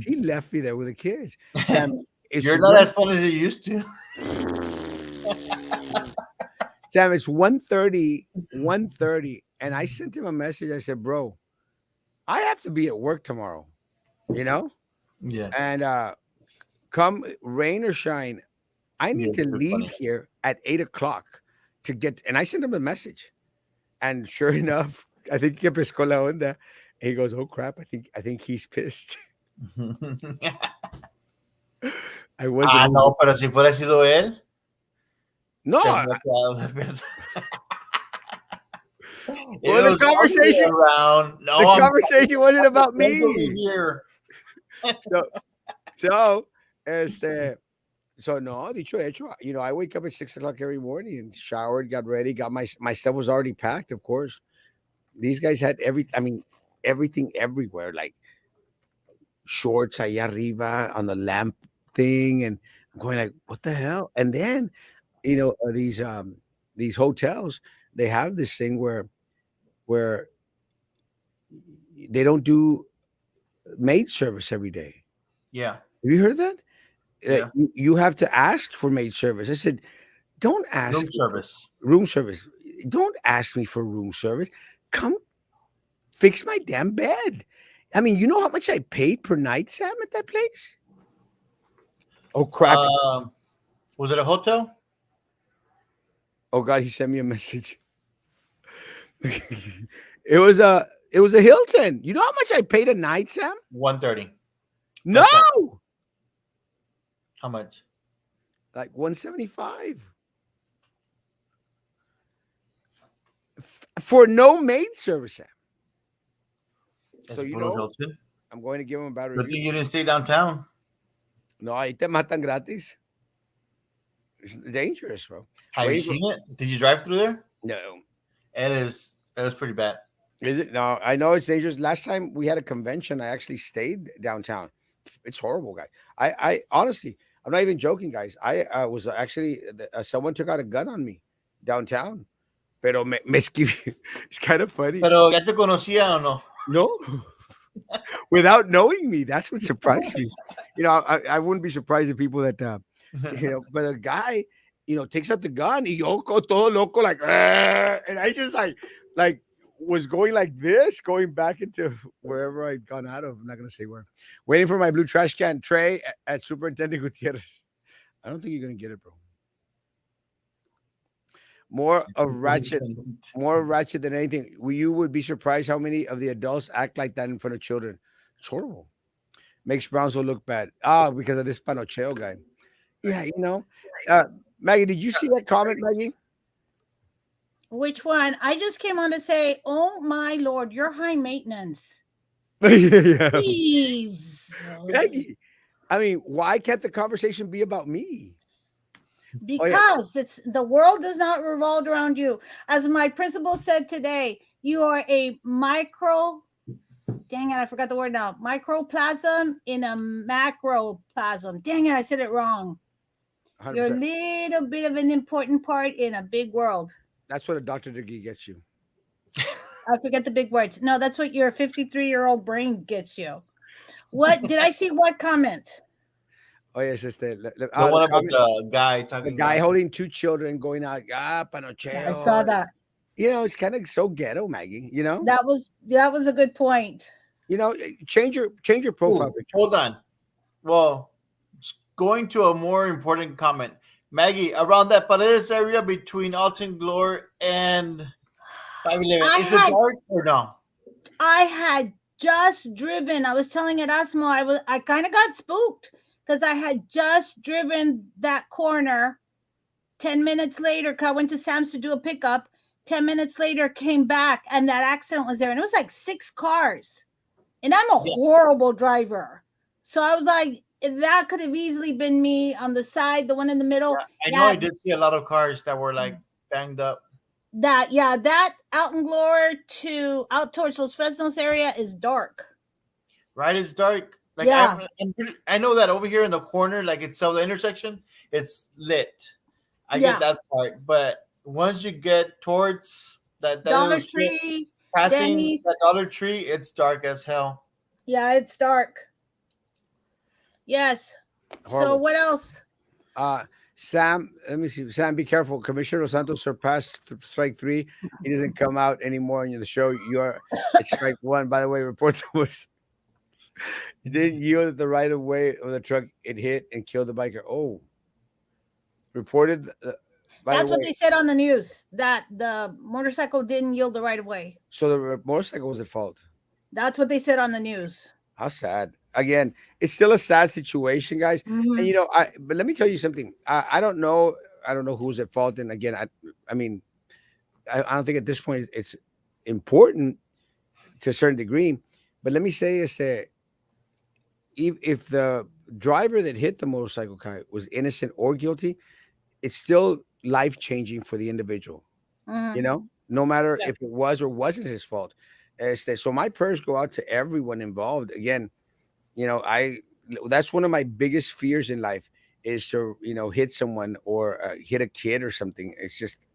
Speaker 1: He left me there with the kids. Sam, it's
Speaker 2: You're not as fun as you used to.
Speaker 1: Sam, it's 1:30, and I sent him a message. I said, bro, I have to be at work tomorrow, you know?
Speaker 2: Yeah.
Speaker 1: And come rain or shine, I
Speaker 2: Yeah,
Speaker 1: need to
Speaker 2: it's
Speaker 1: leave
Speaker 2: funny.
Speaker 1: here at 8 o'clock to get. And I sent him a message, and sure enough, I think que pescó la onda. And he goes, "Oh crap! I think he's pissed." I wasn't.
Speaker 2: Ah, no, pero si fuera sido él,
Speaker 1: No,
Speaker 2: te hubiera quedado despierto. It
Speaker 1: well, the
Speaker 2: was all the way
Speaker 1: conversation,
Speaker 2: around. No,
Speaker 1: the
Speaker 2: I'm
Speaker 1: conversation wasn't about
Speaker 2: friends over
Speaker 1: me.
Speaker 2: here.
Speaker 1: So, so, este, so no, dicho hecho, I wake up at 6 o'clock every morning and showered, got ready, got my stuff was already packed. Of course, these guys had everything everywhere, like shorts allá arriba on the lamp thing, and I'm going like, what the hell? And then, these hotels, they have this thing where they don't do maid service every day.
Speaker 2: Yeah,
Speaker 1: Have you heard of that?
Speaker 2: yeah.
Speaker 1: You have to ask for maid service. I said, don't ask
Speaker 2: Room
Speaker 1: me for
Speaker 2: service.
Speaker 1: room service. Don't ask me for room service. Come fix my damn bed. I mean, you know how much I paid per night, Sam, at that place? Oh crap!
Speaker 2: Was it a hotel?
Speaker 1: Oh God, he sent me a message. it was a Hilton. You know how much I paid a night, Sam?
Speaker 2: 130.
Speaker 1: No,
Speaker 2: How much?
Speaker 1: like 175 for no maid service, Sam.
Speaker 2: It's
Speaker 1: So
Speaker 2: Blue Hilton.
Speaker 1: I'm going to give him a bad
Speaker 2: Good thing
Speaker 1: review.
Speaker 2: you didn't stay downtown.
Speaker 1: No, ahí te matan gratis. It's dangerous, bro.
Speaker 2: Have you
Speaker 1: Wait for-
Speaker 2: seen it? Did you drive through there?
Speaker 1: No,
Speaker 2: It was pretty bad.
Speaker 1: is it? No, I know it's dangerous. Last time we had a convention, I actually stayed downtown. It's horrible, guys. I honestly, I'm not even joking, guys. I was actually someone took out a gun on me downtown. Pero me esquivé. It's kind of funny.
Speaker 2: Pero ya te conocía o no?
Speaker 1: No, without knowing me, that's what surprised me. I wouldn't be surprised if people that but a guy, takes out the gun, y yo go todo loco like, "Ah," and I just like was going like this, going back into wherever I'd gone out of. I'm not gonna say where. Waiting for my blue trash can tray at Superintendent Gutierrez. I don't think you're gonna get it, bro. More of ratchet, more ratchet than anything. You would be surprised how many of the adults act like that in front of children. It's horrible. Makes Brownsville look bad. Because of this Panocheo guy. Yeah, Maggie, did you see that comment, Maggie?
Speaker 3: Which one? I just came on to say, oh my lord, you're high maintenance.
Speaker 1: Yeah.
Speaker 3: Please.
Speaker 1: Maggie, I mean, why can't the conversation be about me? Oh yeah,
Speaker 3: because it's the world does not revolve around you. As my principal said today, you are a micro, dang it, I forgot the word now. Microplasm in a macroplasm. Dang it, I said it wrong. You're a
Speaker 1: 100%.
Speaker 3: little bit of an important part in a big world.
Speaker 1: That's what a doctor degree gets you.
Speaker 3: I forget the big words. No, that's what your 53-year-old brain gets you. What did I see? What comment?
Speaker 1: Oh yes, it's
Speaker 2: The
Speaker 1: the
Speaker 2: one about
Speaker 1: comment.
Speaker 2: the guy
Speaker 1: The
Speaker 2: talking
Speaker 1: guy
Speaker 2: about.
Speaker 1: holding two children going out,
Speaker 3: I saw
Speaker 1: panocheo.
Speaker 3: that.
Speaker 1: You know, it's kind of so ghetto, Maggie.
Speaker 3: That was a good point.
Speaker 1: Change your profile
Speaker 2: Ooh,
Speaker 1: picture.
Speaker 2: hold on. Well, going to a more important comment. Maggie, around that Paredes area between Alton Glore and 511,
Speaker 3: I
Speaker 2: is it
Speaker 3: had
Speaker 2: dark or no?
Speaker 3: I had just driven. I was telling Erasmo I kind of got spooked because I had just driven that corner. 10 minutes later, 'cause I went to Sam's to do a pickup. 10 minutes later, came back and that accident was there. And it was like 6 cars. And I'm a
Speaker 2: Yeah,
Speaker 3: horrible driver. So I was like, that could have easily been me on the side, the one in the middle.
Speaker 2: yeah. I know I
Speaker 3: Yeah,
Speaker 2: did see a lot of cars that were like banged up.
Speaker 3: that out in Glore to out towards Los Fresnos area is dark.
Speaker 2: Right? It's dark. Like
Speaker 3: Yeah,
Speaker 2: I know that over here in the corner, like it's the intersection, it's lit. I get
Speaker 3: yeah.
Speaker 2: that part, but once you get towards that little
Speaker 3: Dollar
Speaker 2: strip,
Speaker 3: Tree,
Speaker 2: passing
Speaker 3: Denny's.
Speaker 2: that Dollar Tree, it's dark as hell.
Speaker 3: Yeah, it's dark. Yes. So
Speaker 1: Horrible.
Speaker 3: what else?
Speaker 1: Uh, Sam, let me see. Sam, be careful. Commissioner Los Santos surpassed strike three. He doesn't come out anymore in the show. You're at strike one. By the way, report that was you didn't yield at the right of way of the truck. It hit and killed the biker. Oh, reported. By the
Speaker 3: That's what
Speaker 1: way,
Speaker 3: they said on the news that the motorcycle didn't yield the right of way.
Speaker 1: so the motorcycle was at fault.
Speaker 3: That's what they said on the news.
Speaker 1: How sad. Again, it's still a sad situation, guys. And
Speaker 3: Mhm.
Speaker 1: but let me tell you something. I don't know. I don't know who's at fault. And again, I mean, I don't think at this point it's important to a certain degree. But let me say is that if the driver that hit the motorcycle guy was innocent or guilty, it's still life changing for the individual.
Speaker 3: Mhm.
Speaker 1: No matter
Speaker 2: Yeah.
Speaker 1: if it was or wasn't his fault. So my prayers go out to everyone involved. Again, I that's one of my biggest fears in life is to hit someone or hit a kid or something. It's just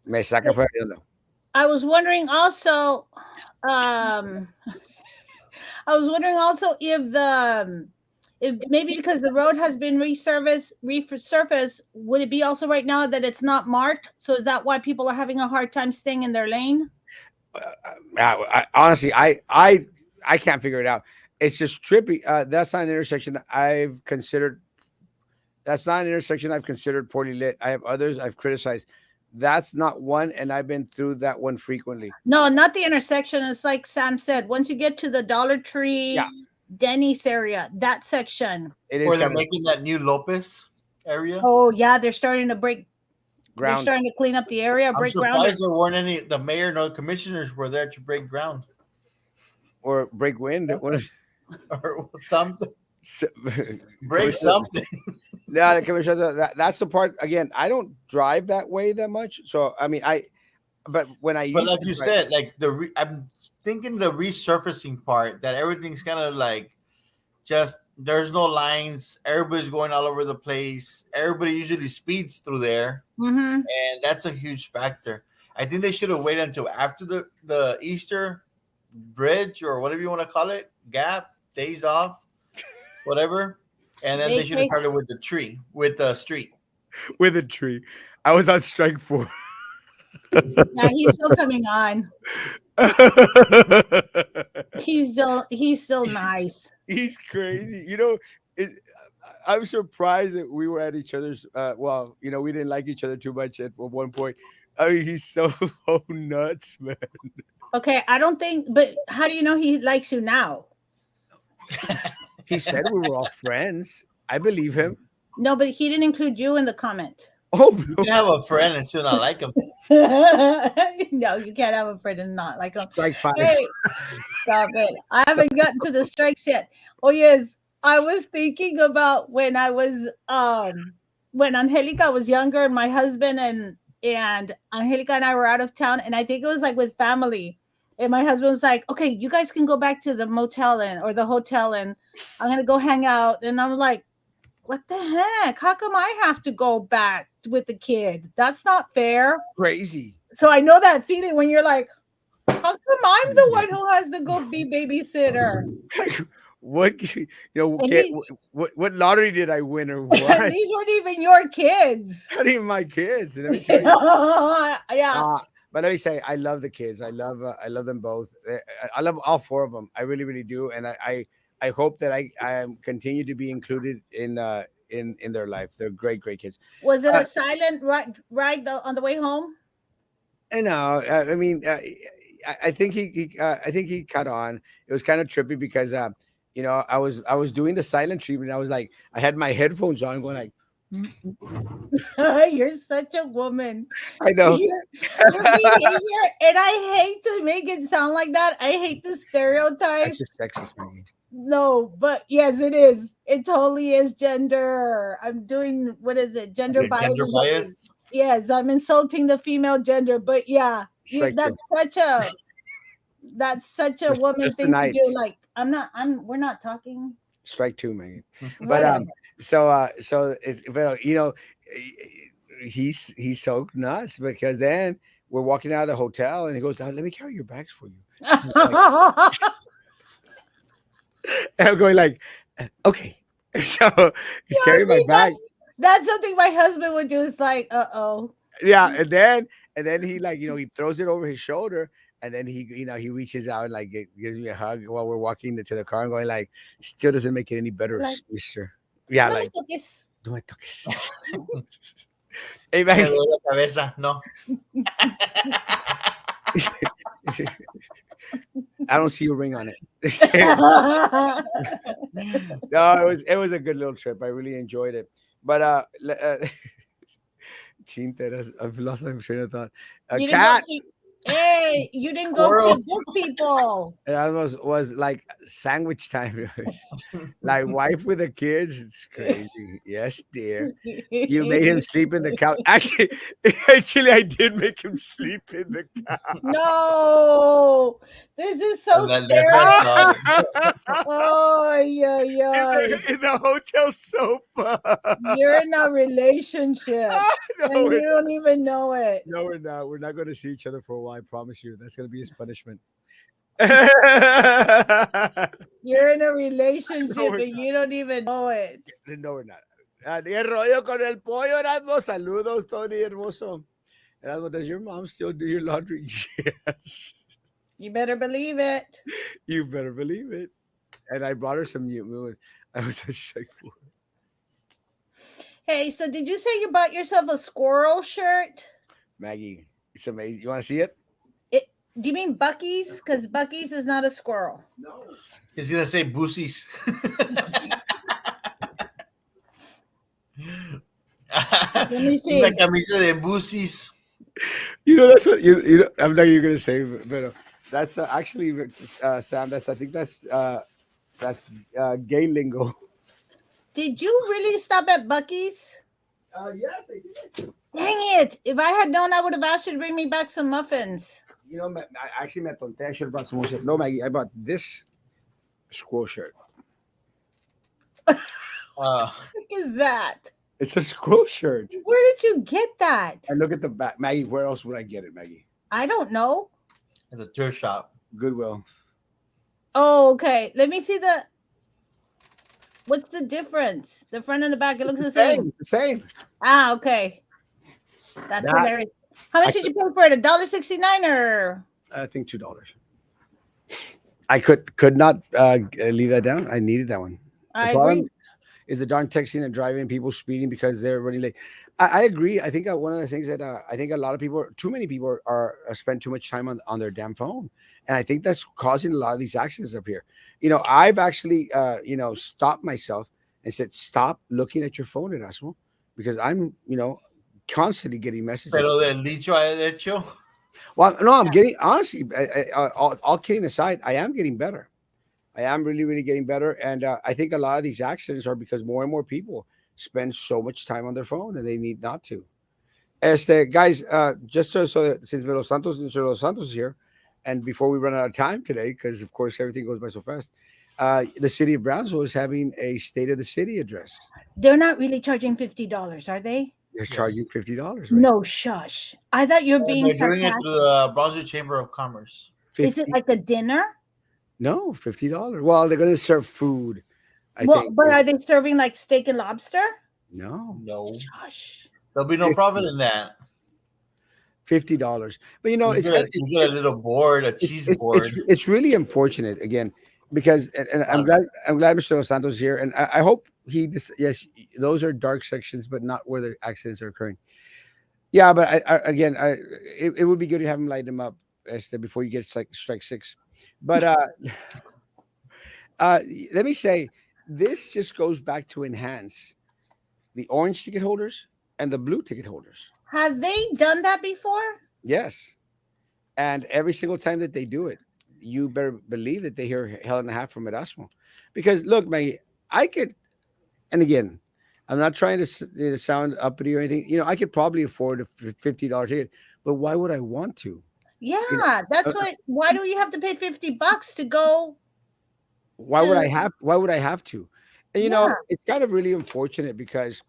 Speaker 1: me saca fuera de onda.
Speaker 3: I was wondering also, um, I was wondering also if maybe because the road has been resurfaced, would it be also right now that it's not marked? So is that why people are having a hard time staying in their lane?
Speaker 1: Honestly, I can't figure it out. It's just trippy. That's not an intersection I've considered. That's not an intersection I've considered poorly lit. I have others I've criticized. That's not one, and I've been through that one frequently.
Speaker 3: No, not the intersection. It's like Sam said. Once you get to the Dollar
Speaker 1: Yeah,
Speaker 3: Tree, Denny's area, that section.
Speaker 1: it is
Speaker 2: Where they're
Speaker 1: kind of
Speaker 2: making that new Lopez area.
Speaker 3: Oh yeah, they're starting to break. They're
Speaker 1: ground
Speaker 3: starting to clean up the area,
Speaker 2: I'm
Speaker 3: break ground.
Speaker 2: surprised there weren't any. The mayor nor the commissioners were there to break ground
Speaker 1: or break wind.
Speaker 2: or something.
Speaker 1: So-
Speaker 2: Break something.
Speaker 1: Yeah, the commissioner. That's the part. Again, I don't drive that way that much. So I mean, but when I
Speaker 2: But
Speaker 1: used
Speaker 2: like
Speaker 1: to
Speaker 2: you
Speaker 1: drive,
Speaker 2: said, like I'm thinking the resurfacing part that everything's kind of like just there's no lines. Everybody's going all over the place. Everybody usually speeds through there,
Speaker 3: Mm-hmm.
Speaker 2: and that's a huge factor. I think they should have waited until after the Easter bridge or whatever you want to call it, gap, days off, whatever, and then they should have started with with the street.
Speaker 1: with a tree, I was on strike four.
Speaker 3: Yeah, he's still coming on. He's still nice.
Speaker 1: He's crazy. It, I'm surprised that we were at each other's. Well, we didn't like each other too much at one point. I mean, he's so nuts, man.
Speaker 3: Okay, I don't think. But how do you know he likes you now?
Speaker 1: He said we were all friends. I believe him.
Speaker 3: No, but he didn't include you in the comment.
Speaker 1: Oh,
Speaker 2: You can have a friend and still not like him.
Speaker 3: No, you can't have a friend and not like him.
Speaker 1: strike five.
Speaker 3: Hey, stop it. I haven't gotten to the strikes yet. Oh yes, I was thinking about when I was when Angelica was younger, and my husband and Angelica and I were out of town, and I think it was like with family. And my husband was like, "Okay, you guys can go back to the motel and or the hotel, and I'm gonna go hang out." And I'm like, "What the heck? How come I have to go back with the kid? That's not fair."
Speaker 1: Crazy.
Speaker 3: So I know that feeling when you're like, "How come I'm the one who has to go be babysitter?"
Speaker 1: What
Speaker 3: And
Speaker 1: kid, what lottery did I win or what?
Speaker 3: these weren't even your kids.
Speaker 1: Not even my kids. Let me tell you.
Speaker 3: Yeah.
Speaker 1: But let me say, I love the kids. I love them both. I love all four of them. I really, really do. And I hope that I continue to be included in their life. They're great, great kids.
Speaker 3: Was it
Speaker 1: Uh,
Speaker 3: a silent ride on the way home?
Speaker 1: and I mean, I think I think he cut on. It was kind of trippy because I was doing the silent treatment. I was like, I had my headphones on, going like,
Speaker 3: You're such a woman.
Speaker 1: I know.
Speaker 3: Your behavior, and I hate to make it sound like that. I hate to stereotype.
Speaker 1: That's just sexist, Maggie.
Speaker 3: No, but yes, it is. It totally is gender. I'm doing what is it? Gender
Speaker 2: Okay,
Speaker 3: bias.
Speaker 2: gender bias.
Speaker 3: Yes, I'm insulting the female gender, but yeah,
Speaker 1: Strike two.
Speaker 3: that's such a woman
Speaker 1: Just
Speaker 3: thing to
Speaker 1: tonight.
Speaker 3: do. Like we're not talking.
Speaker 1: Strike two, Maggie. But
Speaker 3: Whatever.
Speaker 1: so it's but he's so nuts because then we're walking out of the hotel and he goes, "Let me carry your bags for you." And I'm going like, okay. So he's
Speaker 3: Yeah,
Speaker 1: carrying my
Speaker 3: see,
Speaker 1: bag.
Speaker 3: that's something my husband would do. Is like, uh-oh.
Speaker 1: Yeah, and then he like he throws it over his shoulder, and then he reaches out and like gives me a hug while we're walking to the car and going like, still doesn't make it any better,
Speaker 3: Like,
Speaker 1: Mister. Yeah,
Speaker 3: no me
Speaker 1: like
Speaker 3: toques.
Speaker 1: no me toques. Hey,
Speaker 2: Me
Speaker 1: Maggie.
Speaker 2: duele la cabeza. No.
Speaker 1: I don't see a ring on it. No, it was a good little trip. I really enjoyed it. But Chinteras, I've lost my train of thought. A
Speaker 3: You didn't go
Speaker 1: cat.
Speaker 3: to. Hey, you didn't go
Speaker 2: Squirrel.
Speaker 3: to book people.
Speaker 1: That was like sandwich time. Like wife with the kids. It's crazy. Yes, dear. You made him sleep in the couch. Actually, I did make him sleep in the couch.
Speaker 3: No, this is so
Speaker 2: And then that's messed
Speaker 3: sterile.
Speaker 2: up.
Speaker 3: Oh, yeah, yeah.
Speaker 1: In the hotel sofa.
Speaker 3: You're in a relationship
Speaker 1: No,
Speaker 3: and
Speaker 1: we're,
Speaker 3: you don't even know it.
Speaker 1: no, we're not. We're not going to see each other for a while. I promise you. That's going to be his punishment.
Speaker 3: You're in a
Speaker 1: No,
Speaker 3: relationship
Speaker 1: we're
Speaker 3: and you don't even know it.
Speaker 1: No, we're not. ¿Qué rollo con el pollo, Erasmo? Saludos, Tony hermoso. Erasmo, does your mom still do your laundry? Yes.
Speaker 3: You better believe it.
Speaker 1: You better believe it. And I brought her some new. I was a shake for her.
Speaker 3: Hey, so did you say you bought yourself a squirrel shirt?
Speaker 1: Maggie, it's amazing. You want to see it?
Speaker 3: Do you mean Bucky's? Because Bucky's is not a squirrel.
Speaker 1: No.
Speaker 2: He's gonna say boosies.
Speaker 3: Let me see.
Speaker 2: La camisa de boosies.
Speaker 1: That's what I'm not even gonna say, but that's actually Sam. I think that's gay lingo.
Speaker 3: Did you really stop at Bucky's?
Speaker 1: Yes, I did.
Speaker 3: Dang it. If I had known, I would have asked you to bring me back some muffins.
Speaker 1: I actually met Tonte. I should have brought some more shit. No, Maggie, I bought this squirrel shirt.
Speaker 2: Uh,
Speaker 3: What is that?
Speaker 1: It's a squirrel shirt.
Speaker 3: Where did you get that?
Speaker 1: And look at the back, Maggie. Where else would I get it, Maggie?
Speaker 3: I don't know.
Speaker 2: at the thrift shop.
Speaker 1: Goodwill.
Speaker 3: Oh, okay. Let me see the. What's the difference? The front and the back, it looks the same.
Speaker 1: It's the same.
Speaker 3: Ah, okay. That's
Speaker 1: That-
Speaker 3: hilarious. How much did you pay for it? $1.69 or?
Speaker 1: I think $2. I could not leave that down. I needed that one.
Speaker 3: I
Speaker 1: problem
Speaker 3: agree.
Speaker 1: is the darn texting and driving, people speeding because they're already late. I agree. I think one of the things that I think a lot of people, too many people, are spend too much time on their damn phone, and I think that's causing a lot of these accidents up here. I've actually stopped myself and said, stop looking at your phone, Erasmo, because I'm constantly getting messages.
Speaker 2: Pero del dicho al hecho.
Speaker 1: Well, no, I'm getting honestly. All kidding aside, I am getting better. I am really, really getting better, and I think a lot of these accidents are because more and more people spend so much time on their phone, and they need not to. Guys, just so that since Mr. Los Santos is here, and before we run out of time today, because of course everything goes by so fast, the city of Brownsville is having a state of the city address.
Speaker 3: They're not really charging $50, are they?
Speaker 1: They're
Speaker 2: Yes.
Speaker 1: charging $50, right?
Speaker 3: No, shush. I thought you're
Speaker 2: And
Speaker 3: being
Speaker 2: they're doing it through
Speaker 3: sarcastic.
Speaker 2: the Brownsville Chamber of Commerce.
Speaker 3: Is it
Speaker 1: 50?
Speaker 3: like a dinner?
Speaker 1: No, $50. Well, they're going to serve food, I
Speaker 3: Well,
Speaker 1: think.
Speaker 3: but are they serving like steak and lobster?
Speaker 1: No,
Speaker 2: No,
Speaker 3: Shush.
Speaker 2: there'll be no profit in that.
Speaker 1: $50. But you know,
Speaker 2: You get, you get a little board, a cheese board.
Speaker 1: it's really unfortunate again because and I'm glad Mr. Los Santos is here, and I hope yes, those are dark sections, but not where the accidents are occurring. Yeah, but it would be good to have him light him up before you get like strike six. But uh, let me say this just goes back to enhance the orange ticket holders and the blue ticket holders.
Speaker 3: Have they done that before?
Speaker 1: Yes, and every single time that they do it, you better believe that they hear hell and a half from Erasmo. Because look, man, I could, and again, I'm not trying to sound uppity or anything. You know, I could probably afford a $50 ticket, but why would I want to? You know,
Speaker 3: Yeah, that's
Speaker 1: uh,
Speaker 3: what. Why do you have to pay $50 to go
Speaker 1: why would I
Speaker 3: to?
Speaker 1: have? Why would I have to? And you know,
Speaker 3: Yeah,
Speaker 1: it's kind of really unfortunate because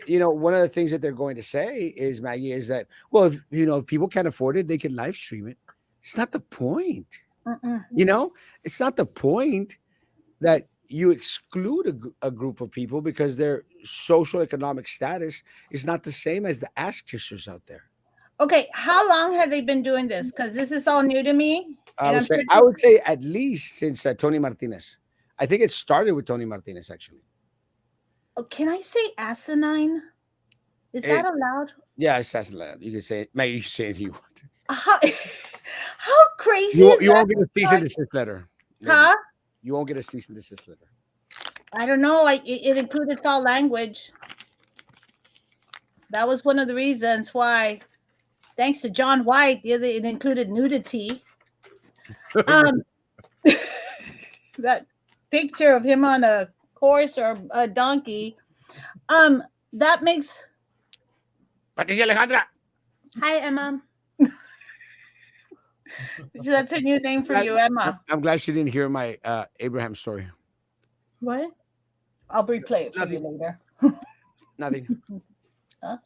Speaker 1: you know one of the things that they're going to say is Maggie is that well, if you know if people can't afford it, they can live stream it. It's not the point.
Speaker 3: mm-mm.
Speaker 1: You know, it's not the point that you exclude a group of people because their social economic status is not the same as the ass kissers out there.
Speaker 3: Okay, how long have they been doing this? Because this is all new to me,
Speaker 1: I
Speaker 3: and
Speaker 1: would
Speaker 3: I'm
Speaker 1: say
Speaker 3: sure.
Speaker 1: I would say at least since Tony Martinez. I think it started with Tony Martinez actually.
Speaker 3: Oh, can I say asinine? Is that
Speaker 1: It,
Speaker 3: allowed?
Speaker 1: yeah, it's that's allowed. You can say it. Maybe you can say it if you want to.
Speaker 3: How, how crazy is
Speaker 1: You
Speaker 3: that?
Speaker 1: won't get a cease and desist letter. Maybe
Speaker 3: Huh?
Speaker 1: you won't get a cease and desist letter.
Speaker 3: I don't know. It included foul language. That was one of the reasons why. Thanks to John White, the other it included nudity. Um, that picture of him on a horse or a donkey. That makes.
Speaker 1: Patricia Alejandra.
Speaker 3: Hi, Emma. That's a new name for you, Emma.
Speaker 1: I'm glad she didn't hear my Abraham story.
Speaker 3: What? I'll replay it for you
Speaker 1: Nothing.
Speaker 3: later.
Speaker 1: Nothing.
Speaker 3: Huh?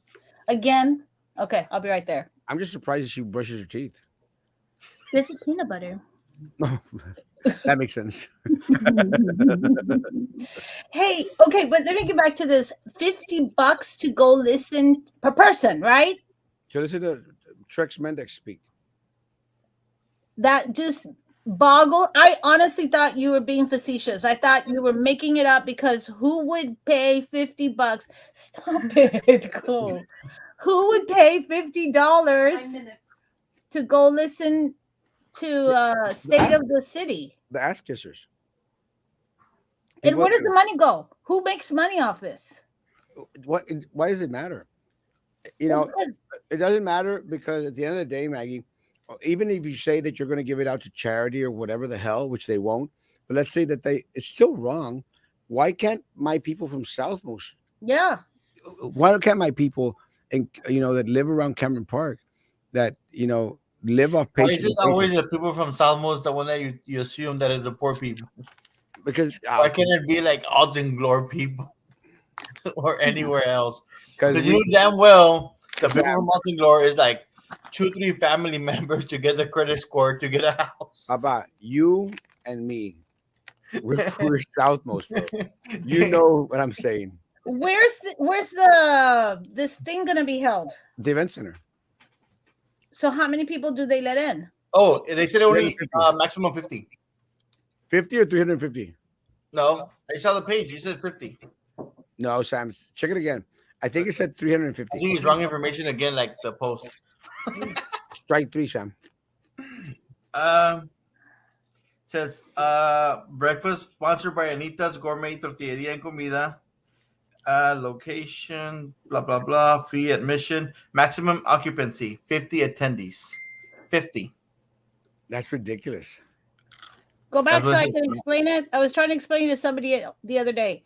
Speaker 3: Again? Okay, I'll be right there.
Speaker 1: I'm just surprised that she brushes her teeth.
Speaker 3: This is peanut butter.
Speaker 1: That makes sense.
Speaker 3: Hey, okay, but let me get back to this. $50 to go listen per person, right?
Speaker 1: So listen to Trex Mendex speak.
Speaker 3: That just boggled. I honestly thought you were being facetious. I thought you were making it up because who would pay $50? Stop it. Go. Who would pay $50 to go listen to State of the City?
Speaker 1: The ass kissers.
Speaker 3: And where does the money go? Who makes money off this?
Speaker 1: What? Why does it matter? You
Speaker 3: Well,
Speaker 1: know,
Speaker 3: because-
Speaker 1: it doesn't matter because at the end of the day, Maggie, even if you say that you're going to give it out to charity or whatever the hell, which they won't, but let's say that it's still wrong. Why can't my people from Southmost?
Speaker 3: yeah.
Speaker 1: Why can't my people and that live around Cameron Park, that live off
Speaker 2: Why is it
Speaker 1: patron
Speaker 2: always
Speaker 1: wages?
Speaker 2: the people from Salmos the one that you assume that is the poor people?
Speaker 1: Because
Speaker 2: Why can't it be like odds and glory people or anywhere else?
Speaker 1: because
Speaker 2: Because you know damn well the
Speaker 1: Exactly.
Speaker 2: people from Montenegro is like 2-3 family members to get the credit score to get a house.
Speaker 1: about you and me, we're Southmost, bro. You know what I'm saying?
Speaker 3: Where's this thing gonna be held?
Speaker 1: The event center.
Speaker 3: So how many people do they let in?
Speaker 2: Oh, they said only
Speaker 1: 350.
Speaker 2: maximum 50.
Speaker 1: 50 or 350?
Speaker 2: No, I saw the page. You said 50.
Speaker 1: No, Sam, check it again. I think it said
Speaker 2: I
Speaker 1: 350.
Speaker 2: think it's wrong information again, like the post.
Speaker 1: Strike three, Sam.
Speaker 2: Says breakfast sponsored by Anita's Gourmet Tortilleria and Comida. Location, blah blah blah. Fee admission, maximum occupancy, 50 attendees. 50.
Speaker 1: That's ridiculous.
Speaker 3: Go back
Speaker 2: That's
Speaker 3: so
Speaker 2: what
Speaker 3: I
Speaker 2: it
Speaker 3: can
Speaker 2: is.
Speaker 3: explain it. I was trying to explain it to somebody the other day.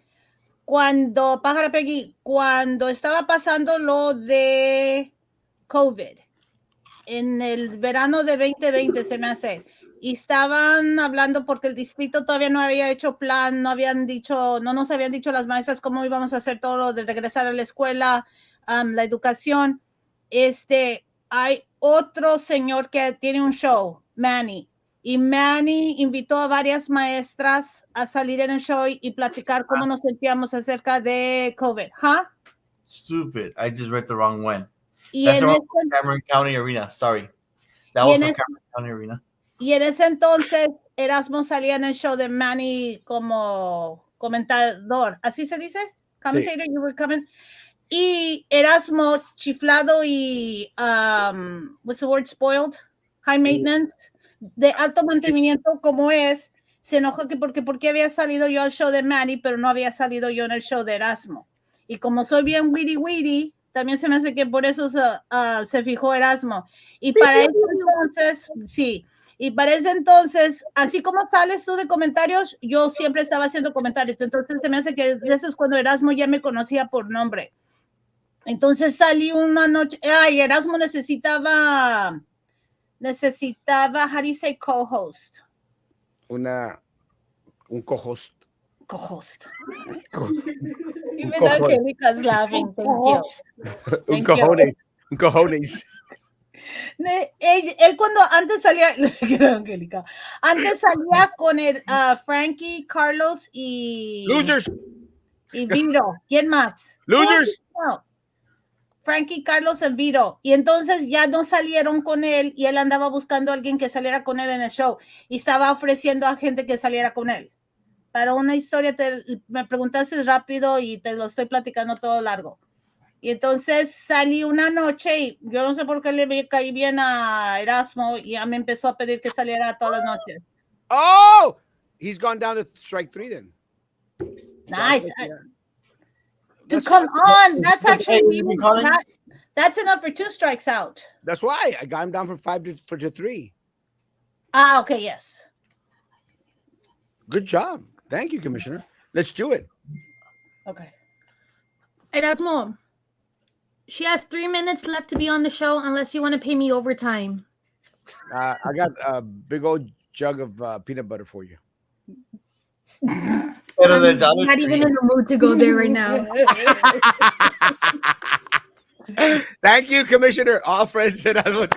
Speaker 3: cuando, Pájara Peggy, cuando estaba pasando lo de COVID, en el verano de 2020 se me hace, y estaban hablando porque el distrito todavía no había hecho plan, no nos habían dicho las maestras cómo íbamos a hacer todo lo de regresar a la escuela, la educación. Hay otro señor que tiene un show, Manny, y Manny invitó a varias maestras a salir en el show y platicar cómo nos sentíamos acerca de COVID. ¿Huh?
Speaker 2: Stupid. I just read the wrong one.
Speaker 3: Y
Speaker 2: That's the
Speaker 3: en,
Speaker 2: one
Speaker 3: ese,
Speaker 2: for Cameron County Arena. Sorry. That
Speaker 3: y,
Speaker 2: was
Speaker 3: en
Speaker 2: for
Speaker 3: ese,
Speaker 2: Cameron County Arena.
Speaker 3: y en ese entonces Erasmo salía en el show de Manny como comentador. ¿Así se dice?
Speaker 1: Sí.
Speaker 3: Commentator, you were coming. Y Erasmo, chiflado y, what's the word, spoiled, high maintenance, de alto mantenimiento como es, se enojó que porque había salido yo al show de Manny, pero no había salido yo en el show de Erasmo. Y como soy bien witty, también se me hace que por eso se fijó Erasmo. Y para ese entonces, sí, y para ese entonces, así como sales tú de comentarios, yo siempre estaba haciendo comentarios. Entonces se me hace que eso es cuando Erasmo ya me conocía por nombre. Entonces salí una noche, ay, Erasmo necesitaba, how do you say co-host?
Speaker 1: Un co-host.
Speaker 3: Co-host.
Speaker 1: Un
Speaker 3: Even
Speaker 1: cojones.
Speaker 3: Angelica's laughing, thank you.
Speaker 1: Un
Speaker 3: Thank
Speaker 1: cojones. Un cojones.
Speaker 3: Él cuando antes salía, Angélica, antes salía con el Frankie, Carlos
Speaker 1: Losers.
Speaker 3: y Vito. ¿Quién más?
Speaker 1: Losers.
Speaker 3: No. Frankie, Carlos y Vito. Y entonces ya no salieron con él y él andaba buscando a alguien que saliera con él en el show y estaba ofreciendo a gente que saliera con él. Para una historia, me preguntaste rápido y te lo estoy platicando todo largo. Y entonces salí una noche y yo no sé por qué le caí bien a Erasmo y ya me empezó a pedir que saliera todas las noches.
Speaker 1: Oh, he's gone down to strike 3 then.
Speaker 3: Nice.
Speaker 1: That's
Speaker 3: Come on, that's
Speaker 2: Hey,
Speaker 3: actually
Speaker 2: you been calling?
Speaker 3: that's enough for 2 strikes out.
Speaker 1: That's why I got him down from 5 to 3.
Speaker 3: Ah, okay, yes.
Speaker 1: Good job. Thank you, Commissioner. Let's do it.
Speaker 3: Okay.
Speaker 4: Erasmo, she has 3 minutes left to be on the show unless you want to pay me overtime.
Speaker 1: I got a big old jug of peanut butter for you.
Speaker 2: Pero del
Speaker 4: I'm
Speaker 2: Dollar
Speaker 4: not even in the mood to go there right now.
Speaker 1: Thank you, Commissioner. All friends said I was.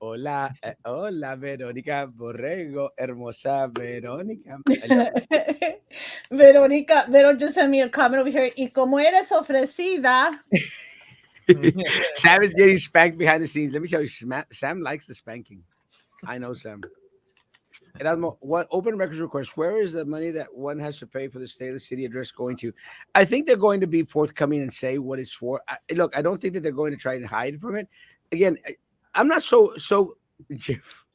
Speaker 1: Hola, hola, Verónica Borrego, hermosa Verónica.
Speaker 3: Verónica, Vero just sent me a comment over here. Y como eres ofrecida.
Speaker 1: Sam is getting spanked behind the scenes. Let me tell you, Sam likes the spanking. I know Sam. Erasmo, what open records request? Where is the money that one has to pay for the state of the city address going to? I think they're going to be forthcoming and say what it's for. Look, I don't think that they're going to try and hide from it. Again, I'm not so. Jeff,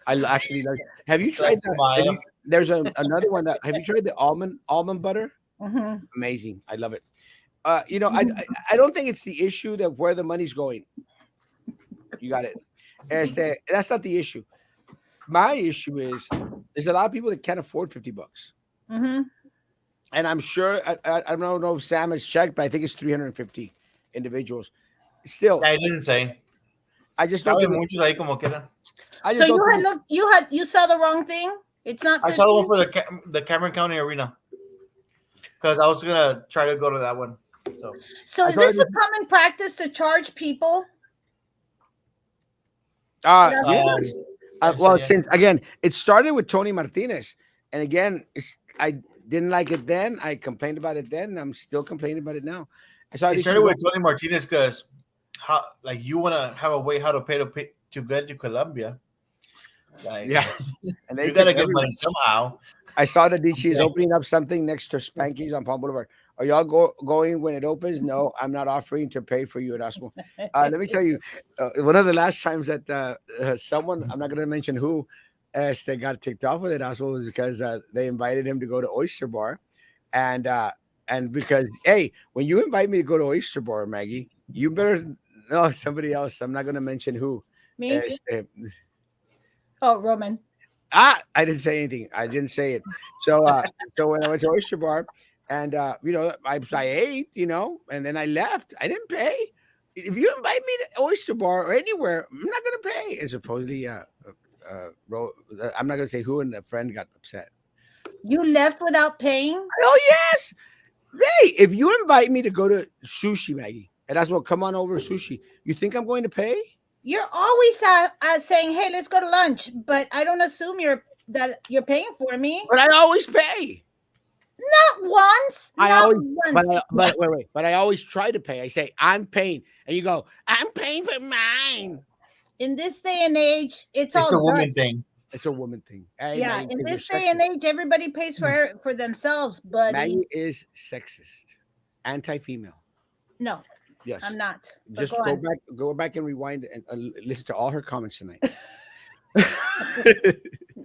Speaker 1: I actually like. Have you tried that? There's another one that. Have you tried the almond butter?
Speaker 3: Mm-hmm.
Speaker 1: Amazing. I love it. I don't think it's the issue that where the money's going. You got it. That's not the issue. My issue is there's a lot of people that can't afford $50.
Speaker 3: Mm-hmm.
Speaker 1: And I'm sure I don't know if Sam has checked, but I think it's 350 individuals. Still,
Speaker 2: I didn't say.
Speaker 1: I just don't.
Speaker 2: Muchos ahí como quiera.
Speaker 3: So you had looked. You saw the wrong thing. It's not. 50?
Speaker 2: I saw the one for the Cameron County Arena because I was gonna try to go to that one.
Speaker 3: So is this a common practice to charge people?
Speaker 1: Yes. Well, since again, it started with Tony Martinez, and again, I didn't like it then. I complained about it then, and I'm still complaining about it now.
Speaker 2: So it started with Tony Martinez because you want to have a way how to pay to get to Colombia.
Speaker 1: Yeah, and
Speaker 2: you gotta get money somehow.
Speaker 1: I saw that DC is opening up something next to Spanky's on Palm Boulevard. Are y'all going when it opens? No, I'm not offering to pay for you, Erasmo. Let me tell you, one of the last times that someone, I'm not going to mention who, got ticked off with Erasmo was because they invited him to go to Oyster Bar. And because, hey, when you invite me to go to Oyster Bar, Maggie, you better know somebody else. I'm not going to mention who.
Speaker 3: Me? Oh, Roman.
Speaker 1: I didn't say anything. I didn't say it. So so when I went to Oyster Bar and I ate, and then I left. I didn't pay. If you invite me to Oyster Bar or anywhere, I'm not gonna pay. And supposedly I'm not gonna say who, and a friend got upset.
Speaker 3: You left without paying?
Speaker 1: Oh yes. Hey, if you invite me to go to sushi, Maggie, and that's what come on over sushi, you think I'm going to pay?
Speaker 3: You're always saying, "Hey, let's go to lunch," but I don't assume you're paying for me.
Speaker 1: But I always pay.
Speaker 3: Not once.
Speaker 1: I
Speaker 3: Not
Speaker 1: always,
Speaker 3: once.
Speaker 1: but wait. But I always try to pay. I say I'm paying, and you go, I'm paying for mine.
Speaker 3: In this day and age, it's
Speaker 2: It's
Speaker 3: all
Speaker 2: a woman
Speaker 3: guts.
Speaker 2: thing.
Speaker 1: It's a woman thing. Hey,
Speaker 3: Yeah,
Speaker 1: Maggie,
Speaker 3: in
Speaker 1: 'cause you're
Speaker 3: this day and
Speaker 1: sexist.
Speaker 3: age, everybody pays for themselves, buddy.
Speaker 1: Maggie is sexist, anti-female.
Speaker 3: No,
Speaker 1: Yes,
Speaker 3: I'm not. But
Speaker 1: just
Speaker 3: go on.
Speaker 1: go back and rewind and listen to all her comments tonight.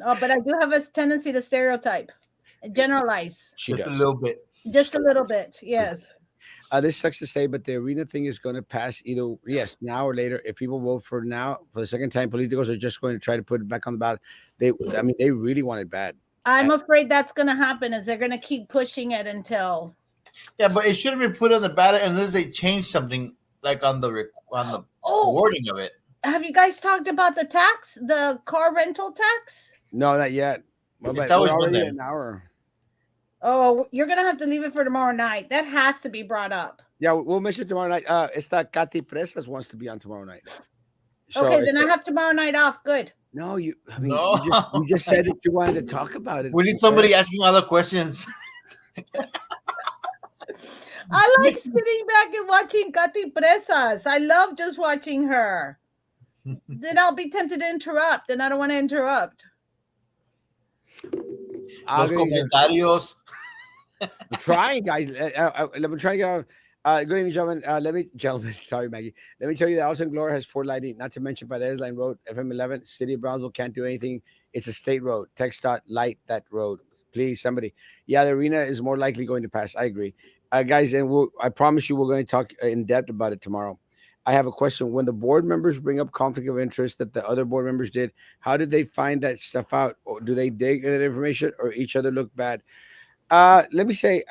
Speaker 3: Oh, but I do have a tendency to stereotype, generalize,
Speaker 1: She
Speaker 2: Just a
Speaker 1: does.
Speaker 2: little bit.
Speaker 3: just a little bit. Yes.
Speaker 1: This sucks to say, but the arena thing is going to pass either yes now or later. If people vote for now for the second time, politicos are just going to try to put it back on the ballot. I mean, they really want it bad.
Speaker 3: I'm afraid that's going to happen. Is they're going to keep pushing it until.
Speaker 2: Yeah, but it shouldn't be put on the ballot unless they change something like on the
Speaker 3: Oh,
Speaker 2: wording of it.
Speaker 3: have you guys talked about the tax, the car rental tax?
Speaker 1: No, not yet. Well,
Speaker 2: It's
Speaker 1: but
Speaker 2: always
Speaker 1: we're
Speaker 2: been
Speaker 1: already
Speaker 2: there.
Speaker 1: at an hour.
Speaker 3: Oh, you're going to have to leave it for tomorrow night. That has to be brought up.
Speaker 1: Yeah, we'll mention it tomorrow night. It's that Katy Presas wants to be on tomorrow night. So
Speaker 3: Okay, then I have tomorrow night off. Good.
Speaker 1: no, I mean,
Speaker 2: No.
Speaker 1: you just said that you wanted to talk about it.
Speaker 2: We need somebody asking all the questions.
Speaker 3: I like sitting back and watching Katy Presas. I love just watching her. Then I'll be tempted to interrupt, and I don't want to interrupt.
Speaker 2: Los comentarios.
Speaker 1: I'm trying, guys. Let me try to get on. Good evening, gentlemen. Sorry, Maggie. Let me tell you that Alton Gloria has poor lighting, not to mention Paredes Line Road, FM 11, City of Brownsville can't do anything. It's a state road. Text dot light that road. Please, somebody. Yeah, the arena is more likely going to pass. I agree. Guys, and I promise you we're going to talk in depth about it tomorrow. I have a question. When the board members bring up conflict of interest that the other board members did, how did they find that stuff out? Or do they dig that information or each other look bad? Let me say,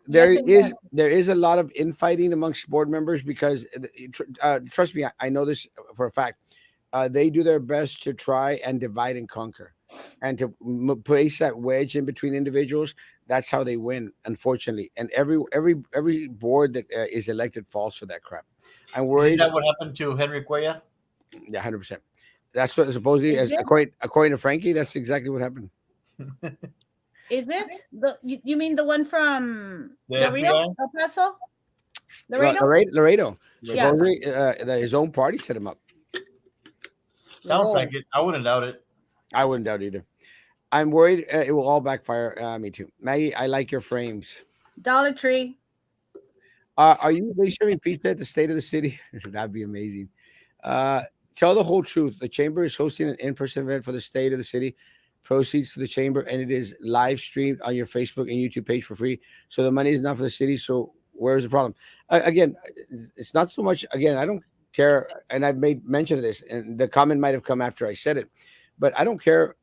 Speaker 1: there
Speaker 3: Yes and
Speaker 1: is
Speaker 3: yes.
Speaker 1: there is a lot of infighting amongst board members because trust me, I know this for a fact. They do their best to try and divide and conquer, and to place that wedge in between individuals. That's how they win, unfortunately. And every board that is elected falls for that crap. I'm
Speaker 2: Isn't
Speaker 1: worried.
Speaker 2: that what happened to Henry Cuellar?
Speaker 1: Yeah, 100%. That's what supposedly,
Speaker 3: Is
Speaker 1: as
Speaker 3: it?
Speaker 1: according to Frankie, that's exactly what happened.
Speaker 3: Is it? You mean the one from
Speaker 2: The
Speaker 3: Laredo,
Speaker 2: FBI?
Speaker 3: El Paso? Laredo?
Speaker 1: Laredo.
Speaker 3: Yeah.
Speaker 1: Supposedly, his own party set him up.
Speaker 2: Sounds
Speaker 3: Whoa.
Speaker 2: like it. I wouldn't doubt it.
Speaker 1: I wouldn't doubt either. I'm worried it will all backfire. Me too. Maggie, I like your frames.
Speaker 3: Dollar Tree.
Speaker 1: Are you really serving pizza at the State of the City? That'd be amazing. Tell the whole truth. The chamber is hosting an in-person event for the State of the City. Proceeds to the chamber, and it is live streamed on your Facebook and YouTube page for free. So the money is not for the city. So where's the problem? Again, it's not so much. Again, I don't care, and I've made mention of this, and the comment might have come after I said it, but I don't care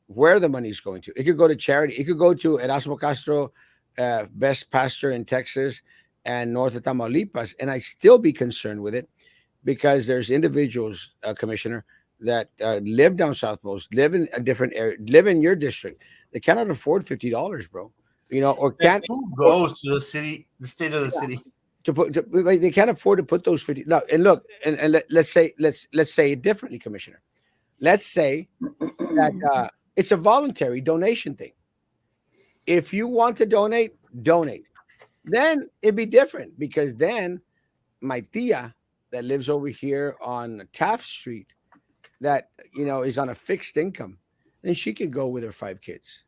Speaker 1: where the money is going to. It could go to charity. It could go to Erasmo Castro, best pastor in Texas and north of Tamaulipas, and I still be concerned with it because there's individuals, Commissioner, that live down south most, live in a different area, live in your district. They cannot afford $50, bro. Or
Speaker 2: And
Speaker 1: can't
Speaker 2: who goes to the city, the state of the city?
Speaker 1: like, they can't afford to put those 50. No, and look, and let's say it differently, Commissioner. Let's say that it's a voluntary donation thing. If you want to donate, donate. Then it'd be different because then my tia that lives over here on Taft Street, that is on a fixed income, then she could go with her 5 kids,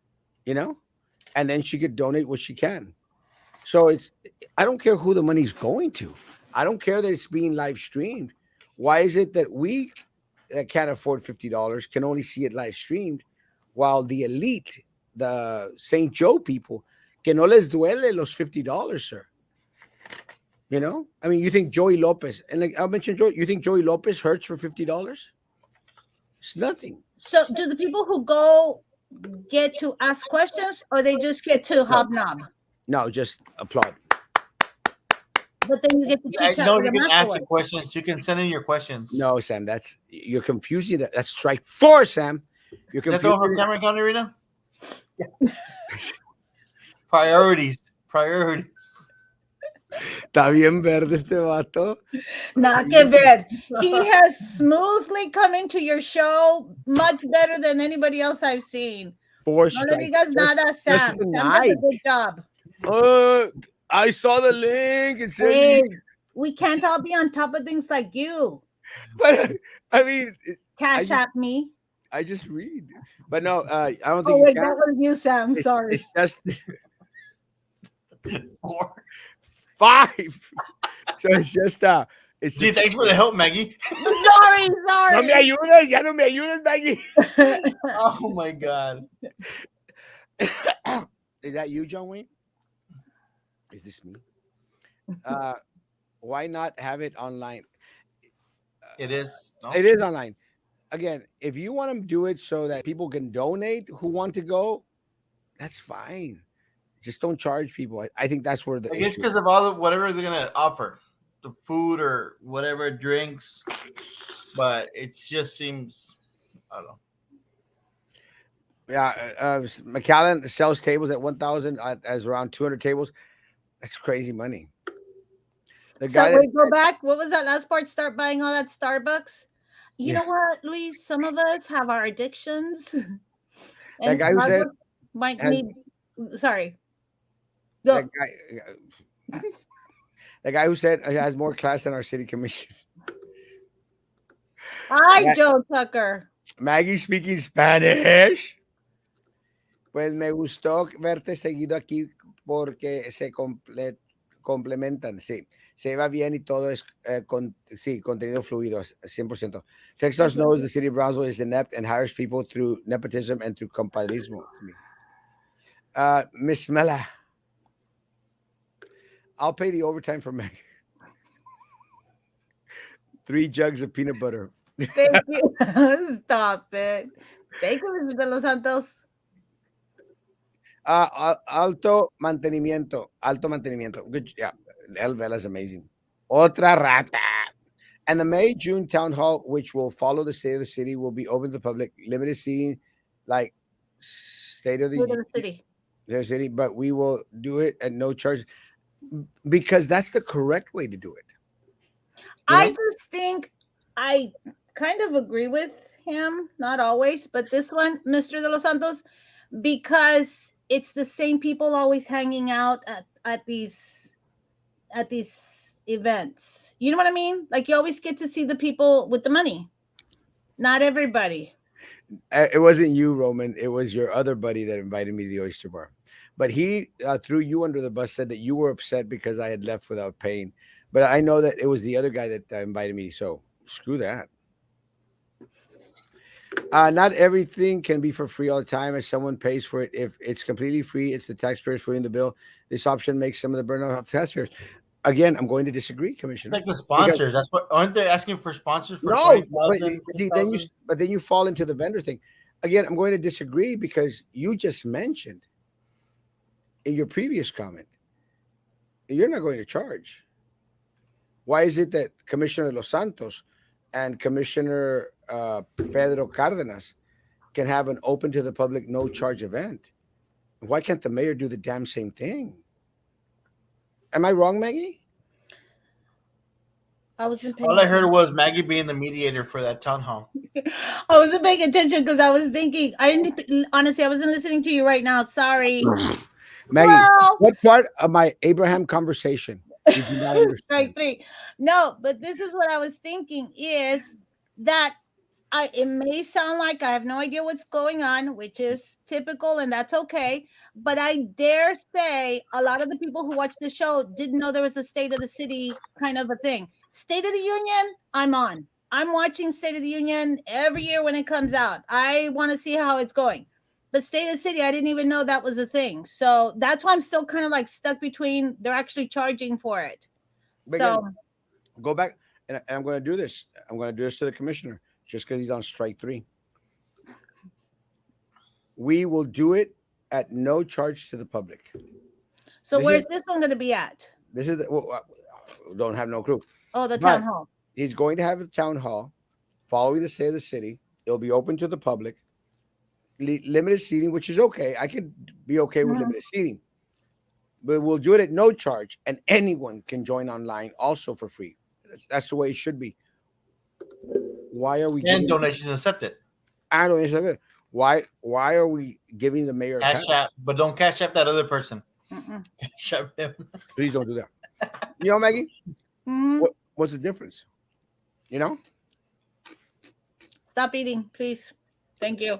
Speaker 1: and then she could donate what she can. So I don't care who the money's going to. I don't care that it's being live streamed. Why is it that we that can't afford $50 can only see it live streamed, while the elite, the St. Joe people, que no les duele los $50, sir? I mean, you think Joey Lopez, and like I mentioned, Joey, you think Joey Lopez hurts for $50? It's nothing.
Speaker 3: So, do the people who go get to ask questions, or they just get to
Speaker 1: No,
Speaker 3: hobnob?
Speaker 1: no, just applaud.
Speaker 3: But then you get to chit
Speaker 2: I
Speaker 3: chat
Speaker 2: know
Speaker 3: with
Speaker 2: you
Speaker 3: them
Speaker 2: can ask the
Speaker 3: afterwards.
Speaker 2: questions. You can send in your questions.
Speaker 1: No, Sam, you're confusing that. That's strike four, Sam. You're
Speaker 2: Is that the one from
Speaker 1: confusing
Speaker 2: Cameron County Arena? Priorities. Priorities.
Speaker 1: Está bien verde este vato.
Speaker 3: Nada que ver. He has smoothly come into your show much better than anybody else I've seen.
Speaker 1: Four
Speaker 3: No le
Speaker 1: strikes.
Speaker 3: digas nada,
Speaker 1: Just
Speaker 3: Sam. Sam does a
Speaker 1: tonight.
Speaker 3: good job.
Speaker 1: I saw the link. It says,
Speaker 3: Hey, we can't all be on top of things like you.
Speaker 1: but I mean,
Speaker 3: Cash at me.
Speaker 1: I just read. But no, I don't
Speaker 3: Oh
Speaker 1: think you
Speaker 3: wait,
Speaker 1: can.
Speaker 3: that was you, Sam. Sorry.
Speaker 1: It's just
Speaker 2: 4.
Speaker 1: five. So it's just it's
Speaker 2: Gee,
Speaker 1: just,
Speaker 2: thanks for the help, Maggie.
Speaker 3: Sorry,
Speaker 1: no me
Speaker 3: sorry.
Speaker 1: ayudas, ya no me ayudas, Maggie.
Speaker 2: Oh my god.
Speaker 1: Is that you, John Wayne? Is this me? Why not have it online?
Speaker 2: It is. No?
Speaker 1: It is online. Again, if you want to do it so that people can donate who want to go, that's fine. Just don't charge people. I think that's where the
Speaker 2: I guess
Speaker 1: issue.
Speaker 2: because of all the whatever they're gonna offer, the food or whatever drinks, but it just seems I don't know.
Speaker 1: Yeah, McAllen sells tables at 1,000 as around 200 tables. That's crazy money. The
Speaker 3: So
Speaker 1: guy that,
Speaker 3: wait, go back. What was that last part? Start buying all that Starbucks. You
Speaker 1: yeah,
Speaker 3: know what, Luis? Some of us have our addictions,
Speaker 1: that
Speaker 3: and
Speaker 1: guy who said
Speaker 3: Starbucks might
Speaker 1: has
Speaker 3: need. Sorry, go.
Speaker 1: that guy the guy who said has more class than our city commission.
Speaker 3: Hi,
Speaker 1: Ma-
Speaker 3: Joe Tucker.
Speaker 1: Maggie speaking Spanish. Pues me gustó verte seguido aquí porque se complementan, sí. Se va bien y todo es sí, contenido fluido, 100%. Texas knows the city of Brownsville is inept and hires people through nepotism and through compadrismo. Miss Mela, I'll pay the overtime for Maggie. 3 jugs of peanut butter.
Speaker 3: Thank you. Stop it. Thank you, Mr. De Los Santos.
Speaker 1: Alto mantenimiento. Alto mantenimiento. Good. Yeah. El Vela is amazing. Otra rata. And the May June town hall, which will follow the state of the city, will be open to the public, limited seating, like state of
Speaker 3: Go to
Speaker 1: the
Speaker 3: the city.
Speaker 1: city. But we will do it at no charge because that's the correct way to do it. You
Speaker 3: I
Speaker 1: know?
Speaker 3: just think I kind of agree with him, not always, but this one, Mr. De Los Santos, because it's the same people always hanging out at these events. You know what I mean? Like you always get to see the people with the money. Not everybody.
Speaker 1: It wasn't you, Roman. It was your other buddy that invited me to the oyster bar. But he threw you under the bus, said that you were upset because I had left without paying. But I know that it was the other guy that invited me. So screw that. Not everything can be for free all the time as someone pays for it. If it's completely free, it's the taxpayers footing the bill. This option makes some of the burnout off taxpayers. Again, I'm going to disagree, Commissioner.
Speaker 2: Like the
Speaker 1: Because
Speaker 2: sponsors. That's what aren't they asking for sponsors for
Speaker 1: no,
Speaker 2: 20,000?
Speaker 1: see, then you fall into the vendor thing. Again, I'm going to disagree because you just mentioned in your previous comment you're not going to charge. Why is it that Commissioner Los Santos and Commissioner Pedro Cardenas can have an open to the public, no charge event? Why can't the mayor do the damn same thing? Am I wrong, Maggie?
Speaker 3: I wasn't paying
Speaker 2: All I heard
Speaker 3: attention.
Speaker 2: was Maggie being the mediator for that town hall.
Speaker 3: I wasn't paying attention because I was thinking. I didn't honestly. I wasn't listening to you right now. Sorry.
Speaker 1: Maggie,
Speaker 3: Well,
Speaker 1: what part of my Abraham conversation did you not understand?
Speaker 3: strike three. No, but this is what I was thinking is that it may sound like I have no idea what's going on, which is typical, and that's okay. But I dare say a lot of the people who watch the show didn't know there was a State of the City kind of a thing. State of the Union, I'm on. I'm watching State of the Union every year when it comes out. I want to see how it's going. But State of the City, I didn't even know that was a thing. So that's why I'm still kind of like stuck between they're actually charging for it.
Speaker 1: But
Speaker 3: So
Speaker 1: again, go back, and I'm going to do this. I'm going to do this to the commissioner just because he's on strike 3. We will do it at no charge to the public.
Speaker 3: So
Speaker 1: This
Speaker 3: where's
Speaker 1: is
Speaker 3: this one going to be at?
Speaker 1: this is the, well, don't have no clue.
Speaker 3: Oh, the
Speaker 1: But
Speaker 3: town hall.
Speaker 1: he's going to have a town hall following the state of the city. It'll be open to the public. Limited seating, which is okay. I can be okay with
Speaker 3: Mhm.
Speaker 1: limited seating, but we'll do it at no charge, and anyone can join online also for free. That's the way it should be. Why are we
Speaker 2: And
Speaker 1: giving?
Speaker 2: donations accepted.
Speaker 1: I don't understand. Why are we giving the mayor a pass?
Speaker 2: Cash app, but don't cash app that other person.
Speaker 3: Mm-mm.
Speaker 2: Cash app him.
Speaker 1: Please don't do that. You know, Maggie,
Speaker 3: Mhm.
Speaker 1: what's the difference? You know,
Speaker 3: Stop eating, please. Thank you.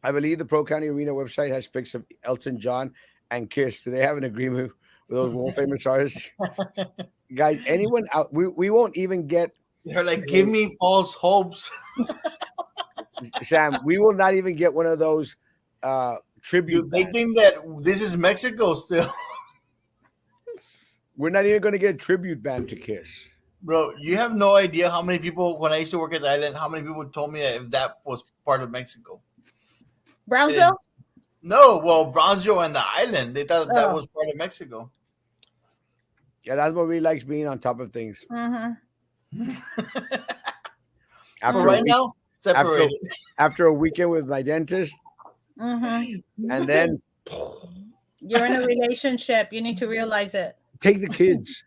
Speaker 1: I believe the Pro County Arena website has pics of Elton John and Kiss. Do they have an agreement with those world famous artists? Guys, anyone out? We won't even get
Speaker 2: They're like, give me false hopes.
Speaker 1: Sam. We will not even get one of those tribute.
Speaker 2: Dude, they
Speaker 1: bands.
Speaker 2: think that this is Mexico still.
Speaker 1: We're not even going to get a tribute band to Kiss.
Speaker 2: Bro, you have no idea how many people, when I used to work at the island, how many people told me that if that was part of Mexico.
Speaker 3: Brownsville?
Speaker 2: No, well, Brownsville and the island, they thought that
Speaker 3: Oh.
Speaker 2: was part of Mexico.
Speaker 1: Yeah, that's what really likes being on top of things.
Speaker 3: Mm-hmm.
Speaker 1: After
Speaker 2: For
Speaker 1: a
Speaker 2: right
Speaker 1: week-
Speaker 2: now, separated.
Speaker 1: after a weekend with my dentist,
Speaker 3: Mm-hmm.
Speaker 1: and then
Speaker 3: You're in a relationship. You need to realize it.
Speaker 1: take the kids,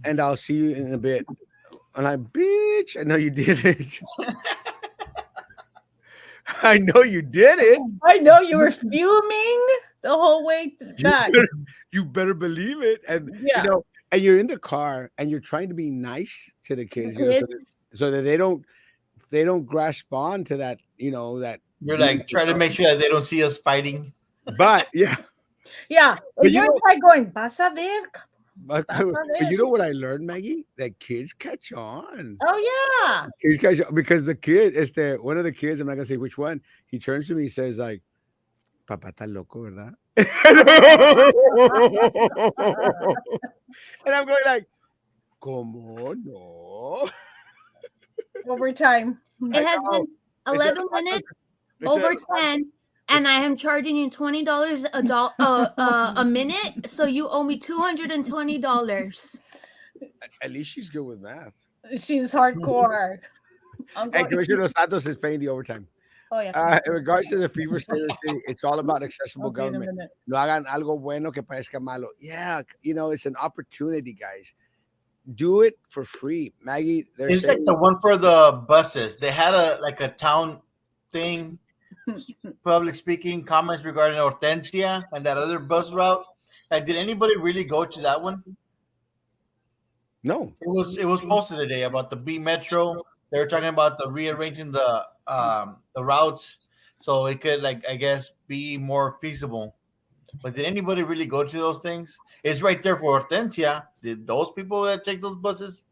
Speaker 1: and I'll see you in a bit. And I, bitch, I know you did it. I know you did it.
Speaker 3: I know you were fuming the whole way back.
Speaker 1: You better believe it. And
Speaker 3: Yeah.
Speaker 1: you know, and you're in the car and you're trying to be nice to the kids, you know, so that they don't grasp on to that, you know, that.
Speaker 2: You're like, try to make sure that they don't see us fighting.
Speaker 1: But yeah,
Speaker 3: Yeah.
Speaker 1: But you
Speaker 3: You're
Speaker 1: know-
Speaker 3: like going, vas a ver.
Speaker 1: but
Speaker 3: That's not
Speaker 1: you
Speaker 3: it.
Speaker 1: know what I learned, Maggie? That kids catch on.
Speaker 3: Oh, yeah.
Speaker 1: Kids catch on because the kid is one of the kids. I'm not gonna say which one. He turns to me, and says like, "Papá está loco, ¿verdad?" And I'm going like, "Cómo no?"
Speaker 3: Overtime.
Speaker 4: It has been
Speaker 1: It's
Speaker 4: 11
Speaker 1: a-
Speaker 4: minutes
Speaker 1: it's
Speaker 4: over
Speaker 1: a-
Speaker 4: 10, and I am charging you $20 a minute, so you owe me $220.
Speaker 1: At least she's good with math.
Speaker 3: She's hardcore. I'm
Speaker 1: And
Speaker 3: going-
Speaker 1: Commissioner Dos Santos is paying the overtime.
Speaker 3: Oh, yeah.
Speaker 1: In regards to the fever state of the city, it's all about accessible
Speaker 3: Okay, in a
Speaker 1: government.
Speaker 3: minute.
Speaker 1: No hagan algo bueno que parezca malo. Yeah, you know, it's an opportunity, guys. Do it for free. Maggie, they're
Speaker 2: It's
Speaker 1: saying
Speaker 2: like the one for the buses. They had a town thing, public speaking, comments regarding Hortensia and that other bus route. Like, did anybody really go to that one?
Speaker 1: no.
Speaker 2: It was posted today about the B Metro. They were talking about the rearranging the routes so it could, like, I guess, be more feasible. But did anybody really go to those things? It's right there for Hortensia. Did those people that take those buses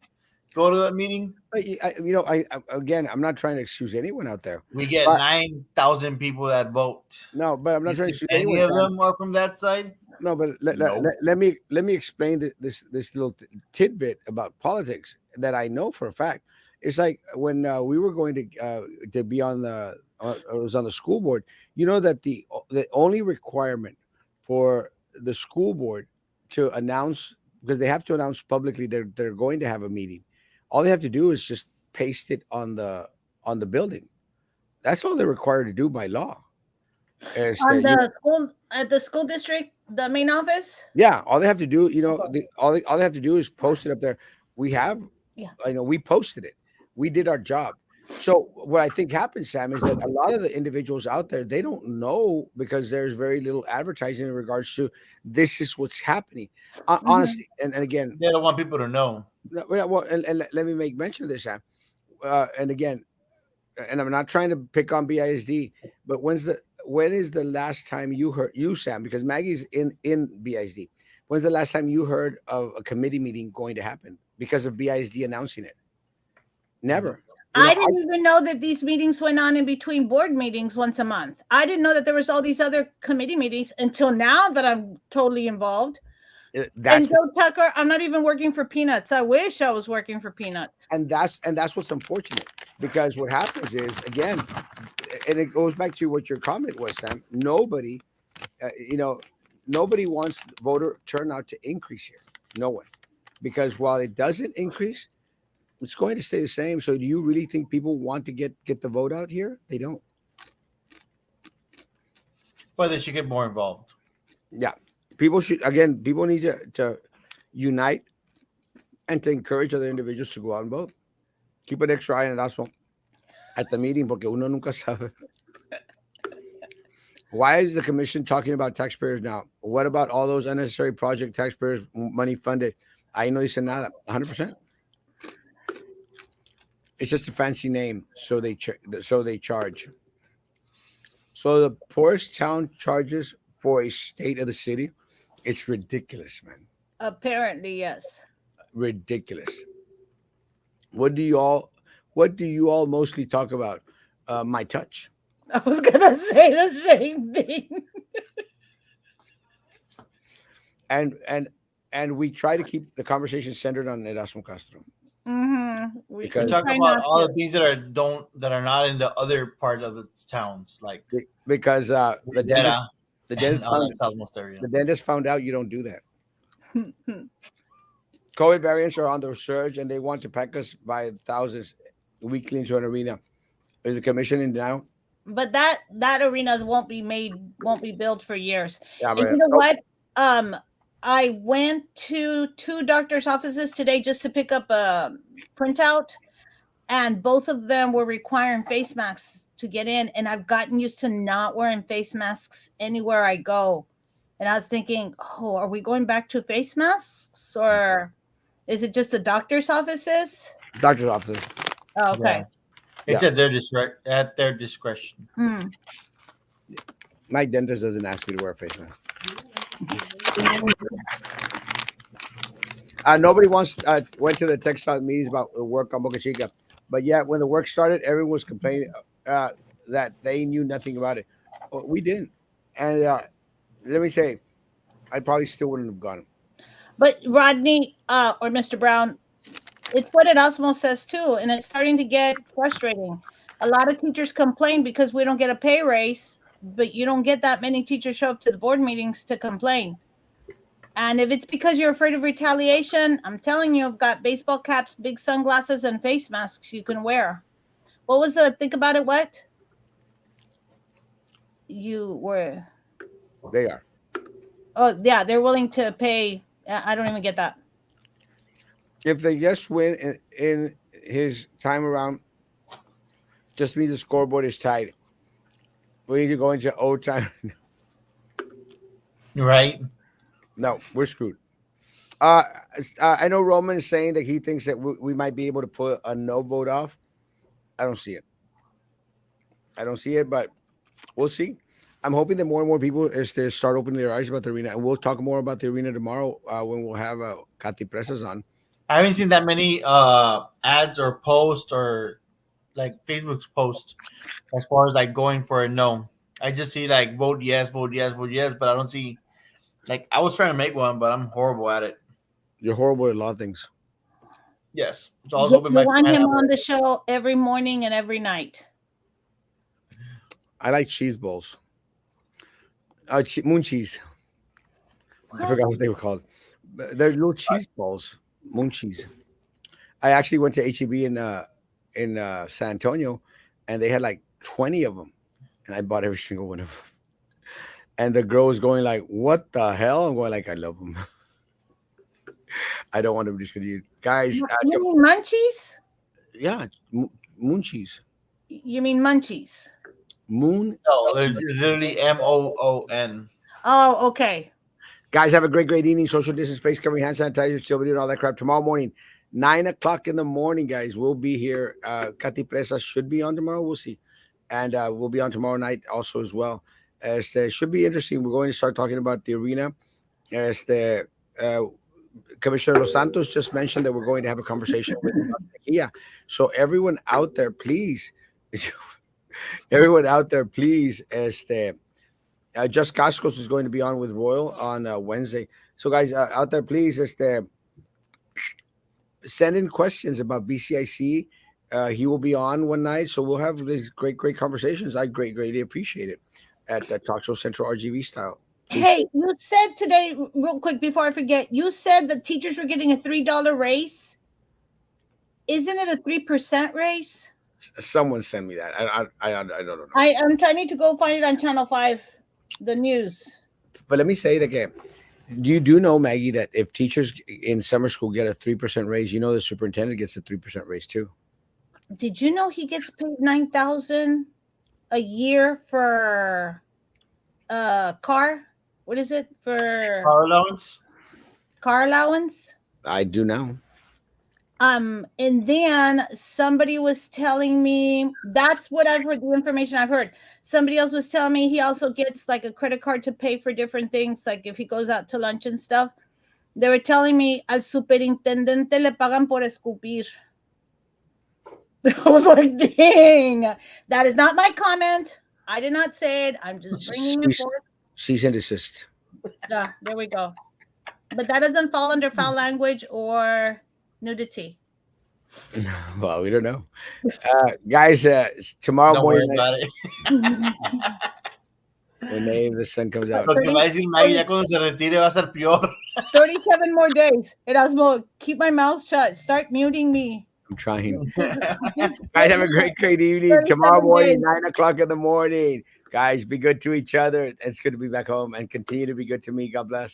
Speaker 2: go to that meeting?
Speaker 1: But you know, again, I'm not trying to excuse anyone out there.
Speaker 2: We get
Speaker 1: But-
Speaker 2: 9,000 people that vote.
Speaker 1: No, but I'm not trying to excuse
Speaker 2: Any
Speaker 1: anyone.
Speaker 2: of
Speaker 1: Sam.
Speaker 2: them are from that side?
Speaker 1: No, but
Speaker 2: No.
Speaker 1: let me explain this little tidbit about politics that I know for a fact. It's like when we were going to be on the I was on the school board. You know that the only requirement for the school board to announce, because they have to announce publicly they're going to have a meeting. All they have to do is just paste it on the building. That's all they're required to do by law.
Speaker 3: On the school, at the school district, the main office.
Speaker 1: Yeah, all they have to do, you know,
Speaker 3: Okay.
Speaker 1: all they have to do is post it up there. We have,
Speaker 3: Yeah.
Speaker 1: I know we posted it. We did our job. So what I think happens, Sam, is that a lot of the individuals out there, they don't know because there's very little advertising in regards to this is what's happening. Honestly, and again,
Speaker 2: They don't want people to know.
Speaker 1: well, and let me make mention of this, Sam. And again, and I'm not trying to pick on BISD, but when is the last time you Sam, because Maggie's in BISD, when's the last time you heard of a committee meeting going to happen because of BISD announcing it? Never. You know,
Speaker 3: I didn't even know that these meetings went on in between board meetings once a month. I didn't know that there was all these other committee meetings until now that I'm totally involved.
Speaker 1: that's
Speaker 3: And Joe Tucker, I'm not even working for Peanuts. I wish I was working for Peanuts.
Speaker 1: and that's what's unfortunate, because what happens is, again, and it goes back to what your comment was, Sam. Nobody, you know, nobody wants voter turnout to increase here. No one, because while it doesn't increase, it's going to stay the same. So, do you really think people want to get the vote out here? They don't.
Speaker 2: But they should get more involved.
Speaker 1: Yeah, people should again. People need to unite and to encourage other individuals to go out and vote. Keep an extra eye on Erasmo at the meeting, porque uno nunca sabe. Why is the commission talking about taxpayers now? What about all those unnecessary project taxpayers money funded? I no dice nada. 100%. It's just a fancy name, so they charge. So the poorest town charges for a state of the city. It's ridiculous, man.
Speaker 3: Apparently, yes.
Speaker 1: Ridiculous. What do you all What do you all mostly talk about? My touch.
Speaker 3: I was gonna say the same thing.
Speaker 1: And we try to keep the conversation centered on Erasmo Castro.
Speaker 3: We
Speaker 2: We
Speaker 1: Because-
Speaker 2: talk
Speaker 3: try
Speaker 2: about
Speaker 3: not
Speaker 2: all
Speaker 3: to.
Speaker 2: the things that are not in the other part of the towns, like
Speaker 1: because the dentist,
Speaker 2: Data
Speaker 1: the
Speaker 2: and
Speaker 1: dentist
Speaker 2: all
Speaker 1: found,
Speaker 2: that Southmost area.
Speaker 1: the dentist found out you don't do that. COVID variants are on the surge, and they want to pack us by thousands weekly into an arena. Is the commission in denial?
Speaker 3: But that arenas won't be built for years.
Speaker 1: Yeah,
Speaker 3: And
Speaker 1: but
Speaker 3: you know what? I went to two doctors' offices today just to pick up a printout, and both of them were requiring face masks to get in. And I've gotten used to not wearing face masks anywhere I go. And I was thinking, oh, are we going back to face masks, or is it just the doctor's offices?
Speaker 1: doctor's office.
Speaker 3: Oh, okay.
Speaker 2: It's
Speaker 1: Yeah.
Speaker 2: at their discretion.
Speaker 3: Hmm.
Speaker 1: My dentist doesn't ask me to wear a face mask. Nobody went to the textile meetings about the work on Boca Chica, but yet when the work started, everyone was complaining that they knew nothing about it. Well, we didn't, and let me say, I probably still wouldn't have gone.
Speaker 3: But Rodney, or Mr. Brown, it's what Erasmo says too, and it's starting to get frustrating. A lot of teachers complain because we don't get a pay raise, but you don't get that many teachers show up to the board meetings to complain. And if it's because you're afraid of retaliation, I'm telling you, I've got baseball caps, big sunglasses, and face masks you can wear. What was the think about it? What you were?
Speaker 1: They are.
Speaker 3: Oh yeah, they're willing to pay. I don't even get that.
Speaker 1: If the yes win in his time around, just means the scoreboard is tied. We need to go into overtime.
Speaker 2: Right?
Speaker 1: No, we're screwed. I know Roman is saying that he thinks that we might be able to put a no vote off. I don't see it. I don't see it, but we'll see. I'm hoping that more and more people is to start opening their eyes about the arena, and we'll talk more about the arena tomorrow when we'll have Katy Presas on.
Speaker 2: I haven't seen that many ads or posts or like Facebook's post as far as like going for a no. I just see like vote yes, vote yes, vote yes, but I don't see like I was trying to make one, but I'm horrible at it.
Speaker 1: You're horrible at a lot of things.
Speaker 2: Yes. So I was
Speaker 3: You
Speaker 2: hoping my
Speaker 3: want him on the show every morning and every night.
Speaker 1: I like cheese balls. Moon cheese. I forgot what they were called. They're little cheese balls. Moon cheese. I actually went to HEB in San Antonio, and they had like 20 of them, and I bought every single one of them. And the girl was going like, "What the hell?" I'm going like, "I love them." I don't want to discontinue, guys.
Speaker 3: You mean munchies?
Speaker 1: Yeah, moon cheese.
Speaker 3: You mean munchies?
Speaker 1: Moon.
Speaker 2: No, they're literally MOON.
Speaker 3: Oh, okay.
Speaker 1: Guys, have a great evening. Social distance, face covering, hand sanitizer, still doing all that crap. Tomorrow morning, 9 o'clock in the morning, guys, we'll be here. Katy Presa should be on tomorrow. We'll see. And we'll be on tomorrow night also as well. Should be interesting. We're going to start talking about the arena. Commissioner Los Santos just mentioned that we're going to have a conversation with yeah. So everyone out there, please, everyone out there, please, Just Cascos is going to be on with Royal on Wednesday. So guys out there, please, send in questions about BCIC, He will be on one night, so we'll have these great conversations. I greatly appreciate it at Talk Show Central RGV style. Please.
Speaker 3: Hey, you said today, real quick before I forget, you said the teachers were getting a $3 raise. Isn't it a 3% raise?
Speaker 1: Someone send me that. I don't know.
Speaker 3: I'm trying to go find it on Channel 5, the news.
Speaker 1: But let me say that again. You do know, Maggie, that if teachers in summer school get a 3% raise, you know the superintendent gets a 3% raise too.
Speaker 3: Did you know he gets paid $9,000 a year for car? What is it for
Speaker 2: Car allowance.
Speaker 3: car allowance?
Speaker 1: I do now.
Speaker 3: And then somebody was telling me, that's what I've heard, the information I've heard. Somebody else was telling me he also gets like a credit card to pay for different things, like if he goes out to lunch and stuff. They were telling me al superintendente le pagan por escupir. I was like, dang, that is not my comment. I did not say it. I'm just bringing it forth.
Speaker 1: Cease and desist.
Speaker 3: Yeah, there we go. But that doesn't fall under foul language or nudity.
Speaker 1: Well, we don't know. Guys, tomorrow
Speaker 2: Don't worry
Speaker 1: morning,
Speaker 2: about it.
Speaker 1: when the sun comes out.
Speaker 2: Lo que va a decir Maggie ya cuando se retire va a ser peor.
Speaker 3: 37 more days. Erasmo, keep my mouth shut. Start muting me.
Speaker 1: I'm trying. Guys, have a great evening. Tomorrow morning, 9 o'clock in the morning. Guys, be good to each other. It's good to be back home and continue to be good to me. God bless.